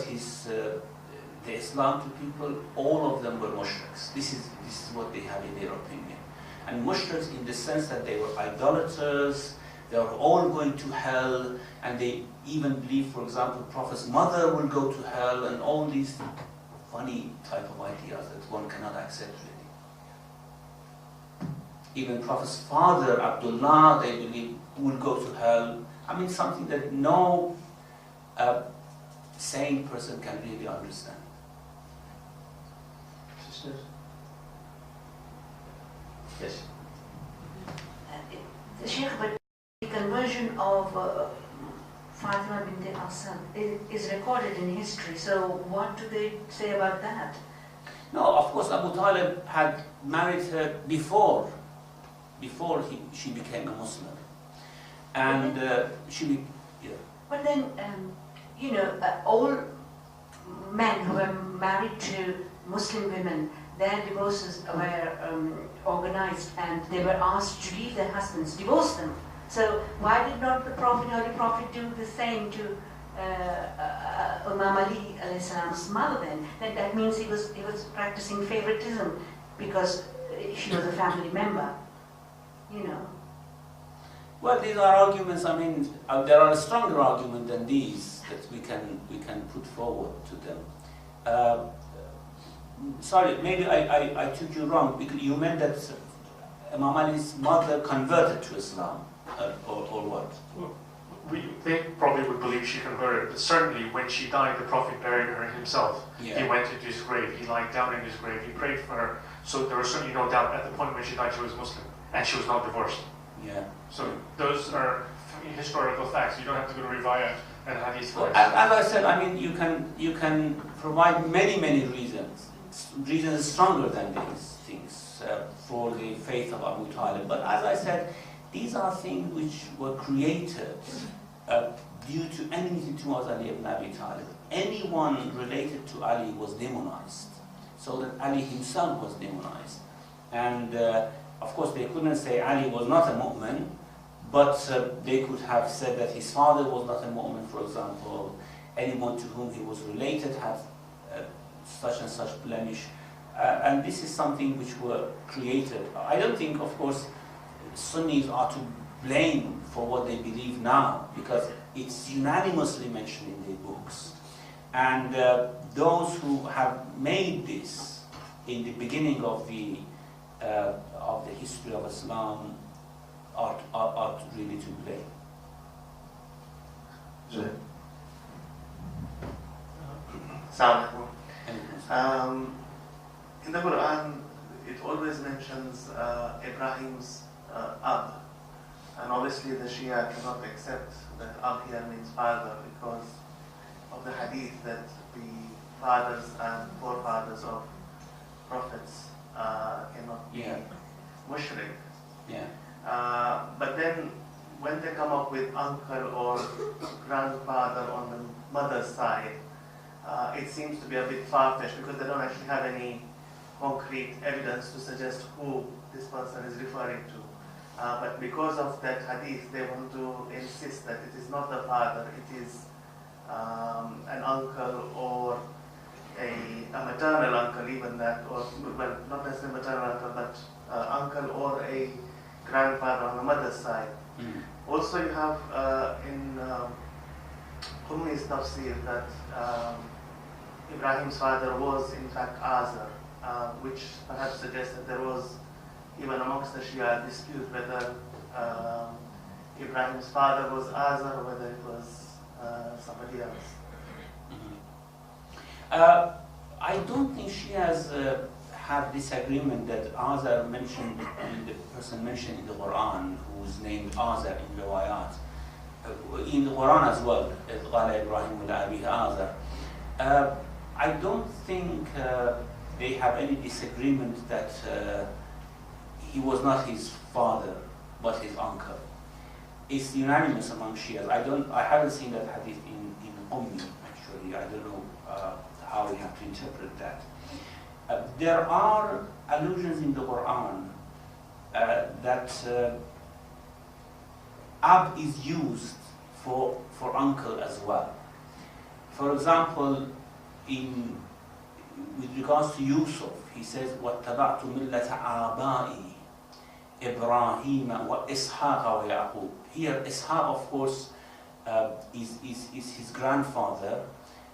the Islam to people, all of them were mushriks. This is what they have in their opinion. And mushriks in the sense that they were idolaters, they are all going to hell, and they even believe, for example, Prophet's mother will go to hell, and all these funny type of ideas that one cannot accept really. Even Prophet's father, Abdullah, they believe will go to hell. I mean, something that no sane person can really understand. Sisters? Yes. Sheikh, but the conversion of Fatima bint Asad is recorded in history, so what do they say about that? No, of course Abu Talib had married her before she became a Muslim. And But then, all men who were married to Muslim women, their divorces were organized and they were asked to leave their husbands, divorce them. So why did not the Holy Prophet do the same to Imam Ali a.s. mother then? That means he was practicing favoritism because she was a family member, Well, these are arguments, I mean, there are a stronger argument than these that we can put forward to them. Sorry, maybe I took you wrong, because you meant that Imam Ali's mother converted to Islam, or what? They probably would believe she converted, but certainly when she died, the Prophet buried her himself. Yeah. He went into his grave, he lied down in his grave, he prayed for her. So there was certainly no doubt at the point when she died she was Muslim, and she was not divorced. Yeah. So those are historical facts. You don't have to go to Riwayat and Hadith for it. As I said, I mean, you can provide many reasons stronger than these things for the faith of Abu Talib. But as I said, these are things which were created due to enmity towards Ali ibn Abi Talib. Anyone related to Ali was demonized, so that Ali himself was demonized. And of course, they couldn't say Ali was not a mu'min, but they could have said that his father was not a mu'min, for example. Anyone to whom he was related had such and such blemish. And this is something which were created. I don't think, of course, Sunnis are to blame for what they believe now, because it's unanimously mentioned in their books. And those who have made this in the beginning of the history of Islam are really to blame. In the Quran, it always mentions Ibrahim's Ab, and obviously the Shia cannot accept that Ab here means father because of the hadith that the fathers and forefathers of prophets cannot be mushrik. Yeah. But then when they come up with uncle or grandfather on the mother's side, it seems to be a bit far-fetched because they don't actually have any concrete evidence to suggest who this person is referring to. But because of that hadith, they want to insist that it is not the father, it is an uncle or a maternal uncle, even that, or well, not necessarily maternal uncle, but uncle or a grandfather on the mother's side. Also, you have in Qummi's tafsir that Ibrahim's father was in fact Azar, which perhaps suggests that there was even amongst the Shia dispute whether Ibrahim's father was Azar or whether it was somebody else. I don't think Shias have disagreement that Azar mentioned, the person mentioned in the Quran, who's named Azar in Riwayat, in the Quran as well, قال إبراهيم لأبيه آزر. I don't think they have any disagreement that he was not his father, but his uncle. It's unanimous among Shias. I haven't seen that hadith in Qummi, actually. I don't know how we have to interpret that. There are allusions in the Quran that Ab is used for uncle as well. For example, with regards to Yusuf, he says, وَاتَّبَعْتُ مِلَّةَ آبَائِي إِبْرَاهِيمَ وَإِسْحَاقَ وَيَعْقُوبَ. Here, Ishaq, of course, is his grandfather,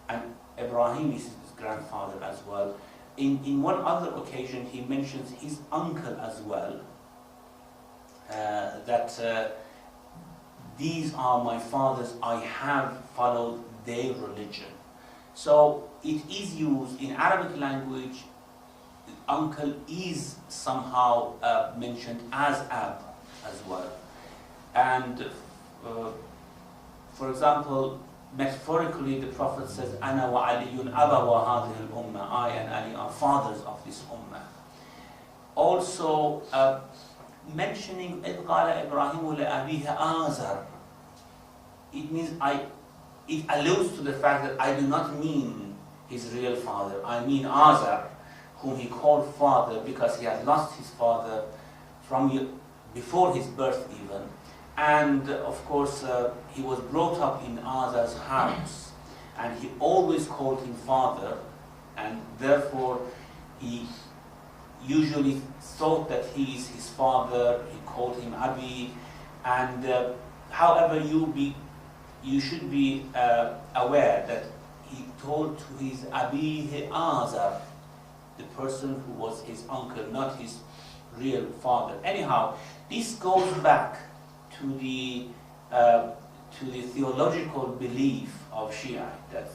and Ibrahim is his grandfather as well. In one other occasion, he mentions his uncle as well, that these are my fathers, I have followed their religion. So it is used in Arabic language, uncle is somehow mentioned as Ab as well. And for example, metaphorically, the Prophet says, "Ana wa Aliyun abawa hadhihi al-ummah." I and Ali are fathers of this ummah. Also, mentioning إِذْ قَالَ إِبْرَاهِيمُ لِأَبِيهِ آزَرَ. It means it alludes to the fact that I do not mean his real father. I mean Azar, whom he called father because he had lost his father before his birth even. And of course, he was brought up in Azar's house, and he always called him father, and therefore he usually thought that he is his father. He called him Abi, and however, you should be aware that he told to his Abi Azar, the person who was his uncle, not his real father. Anyhow, this goes back to the theological belief of Shia that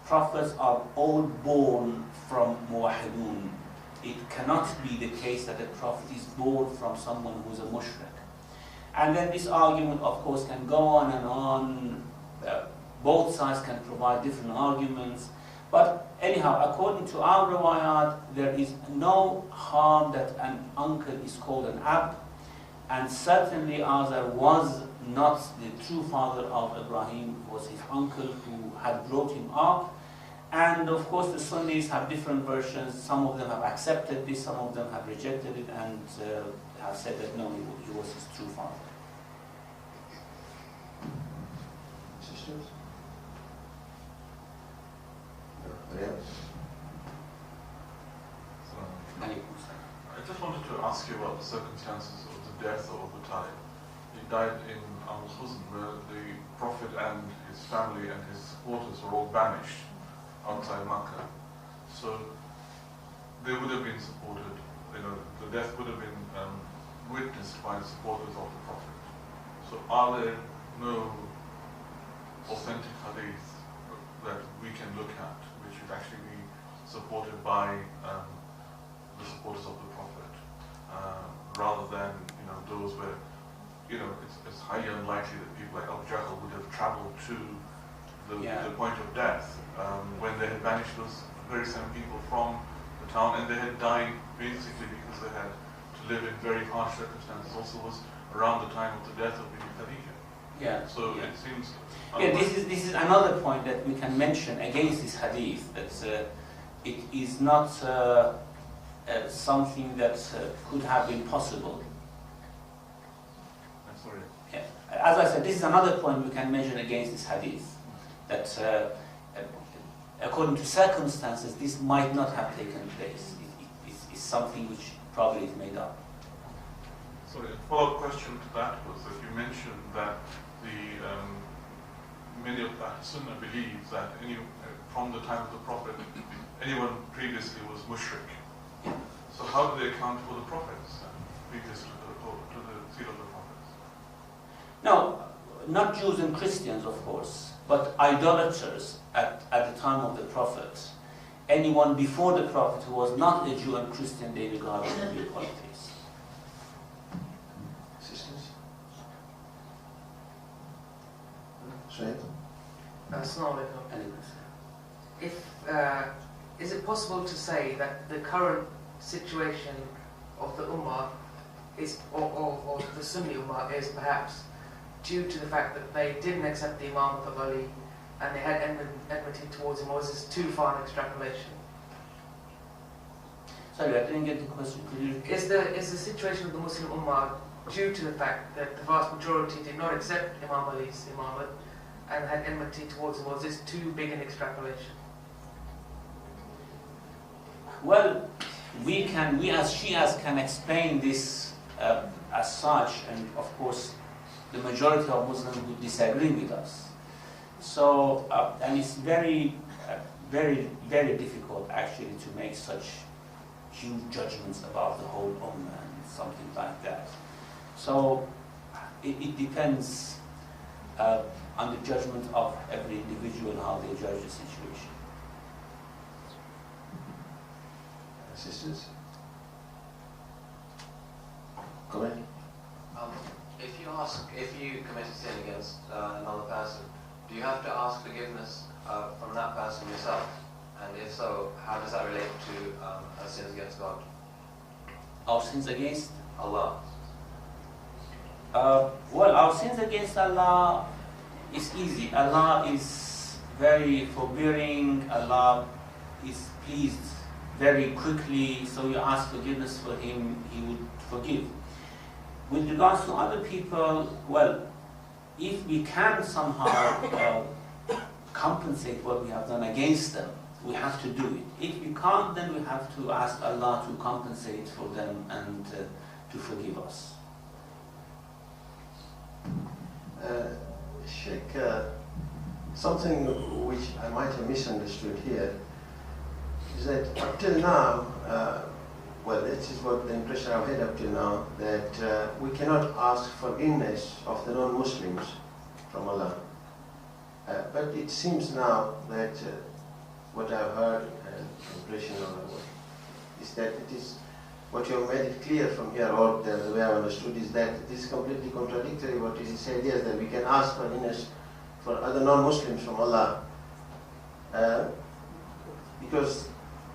prophets are all born from muwahidun. It cannot be the case that a prophet is born from someone who is a mushrik. And then this argument, of course, can go on and on. Both sides can provide different arguments. But anyhow, according to our riwayat, there is no harm that an uncle is called an ab. And certainly Azar was not the true father of Ibrahim, was his uncle who had brought him up. And of course the Sunnis have different versions. Some of them have accepted this, some of them have rejected it and have said that no, he was his true father. Sisters? Nobody else? I just wanted to ask you about the circumstances of the death of Abu Talib. He died in Al-Khuzn, where the Prophet and his family and his supporters were all banished outside Makkah. So they would have been supported, the death would have been witnessed by the supporters of the Prophet. So are there no authentic hadith that we can look at which would actually be supported by the supporters of the Prophet, rather than those where it's highly unlikely that people like Abu Jahl would have travelled to the point of death when they had banished those very same people from the town, and they had died basically because they had to live in very harsh circumstances. Also was around the time of the death of Khadija. Yeah. So it seems. Yeah, this is another point that we can mention against this hadith, that it is not something that could have been possible. I'm sorry. Yeah. As I said, this is another point we can mention against this hadith, that according to circumstances, this might not have taken place. It's something which probably is made up. Sorry, a follow-up question to that was that you mentioned that many of the Sunnah believe that from the time of the Prophet, anyone previously was mushrik. So how do they account for the prophets previous to the seal of the prophets? No, not Jews and Christians, of course, but idolaters at the time of the Prophet. Anyone before the Prophet who was not a Jew and Christian, they regarded to be polytheists. Sisters? Straight? Assalamu alaikum. Is it possible to say that the current situation of the Ummah is, or the Sunni Ummah is perhaps due to the fact that they didn't accept the Imamate of Ali and they had enmity towards him, or is this too far an extrapolation? Sorry, I didn't get the question. Could you repeat? Is the situation of the Muslim Ummah due to the fact that the vast majority did not accept Imam Ali's Imamate and had enmity towards him, or is this too big an extrapolation? Well, we as Shias can explain this as such, and of course the majority of Muslims would disagree with us. So, and it's very, very difficult actually to make such huge judgments about the whole Ummah and something like that. So, it depends on the judgment of every individual how they judge the situation. Sisters? Go ahead. If you commit a sin against another person, do you have to ask forgiveness from that person yourself? And if so, how does that relate to our sins against God? Our sins against Allah. Well, our sins against Allah is easy. Allah is very forbearing. Allah is pleased very quickly. So you ask forgiveness for Him, He would forgive. With regards to other people, well, if we can somehow compensate what we have done against them, we have to do it. If we can't, then we have to ask Allah to compensate for them and to forgive us. Sheikh, something which I might have misunderstood here is that up till now, well, let's this is what the impression I've had up till now, that we cannot ask forgiveness of the non-Muslims from Allah. But it seems now that what I've heard and impression is that it is what you have made it clear from here, or the way I understood is that it is completely contradictory what it is said here, that we can ask forgiveness for other non-Muslims from Allah. Because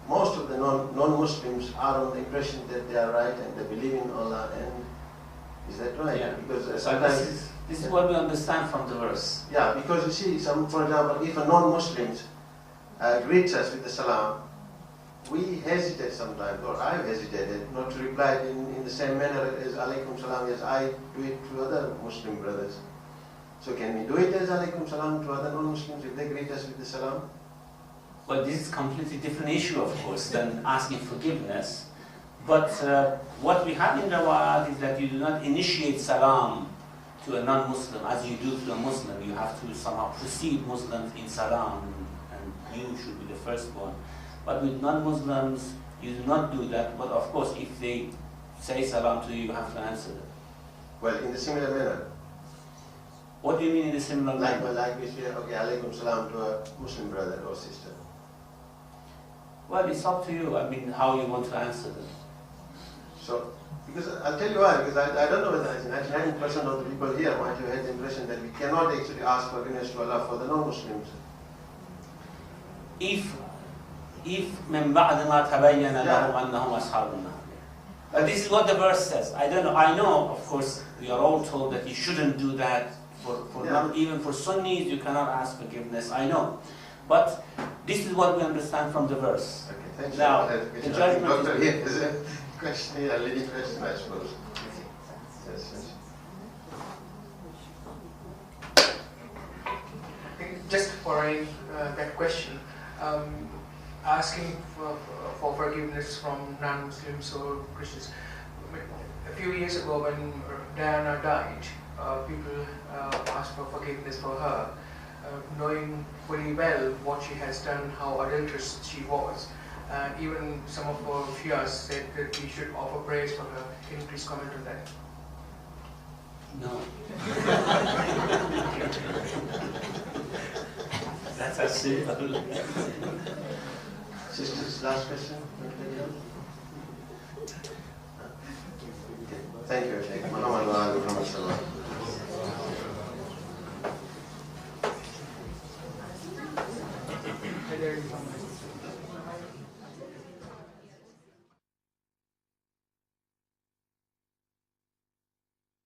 most of the non-Muslims are on the impression that they are right and they believe in Allah, and is that right? Yeah. Because sometimes this is what we understand from the verse. yeah, because you see, for example, if a non-Muslim greets us with the salam, we hesitate sometimes, or I hesitated not to reply in the same manner as alaikum salam as I do it to other Muslim brothers. So can we do it as alaikum salam to other non-Muslims if they greet us with the salam? Well, this is a completely different issue, of course, than asking forgiveness. But what we have in Rawat is that you do not initiate salam to a non-Muslim as you do to a Muslim. You have to somehow precede Muslims in salam, and you should be the first one. But with non-Muslims, you do not do that. But of course, if they say salam to you, you have to answer them. Well, in the similar manner. What do you mean in a similar Like, manner? like we say, okay, alaikum salam to a Muslim brother or sister. Well, it's up to you. I mean, how you want to answer them. So, because I'll tell you why, because I don't know whether 99% of the people here might have had the impression that we cannot actually ask forgiveness to Allah for the non-Muslims. If من بعد ما تبين لهم أنهم أصحاب النار. But this is what the verse says. I don't know. I know, of course, we are all told that you shouldn't do that. Even for Sunnis, you cannot ask forgiveness. I know. But this is what we understand from the verse. Okay, thanks. Now, the judgment Doctor, is... here is a question here, a leading question, I suppose. Yes, yes. Just following that question, asking for forgiveness from non-Muslims or Christians. A few years ago, when Diana died, people asked for forgiveness for her, knowing fully well what she has done, how adulterous she was. And even some of our Shias said that we should offer praise for her. Can you please comment on that? No. That's as simple. Sister's last question. Thank you, Sheikh. Muhammad wa ali Muhammad sallallahu alaihi wasallam.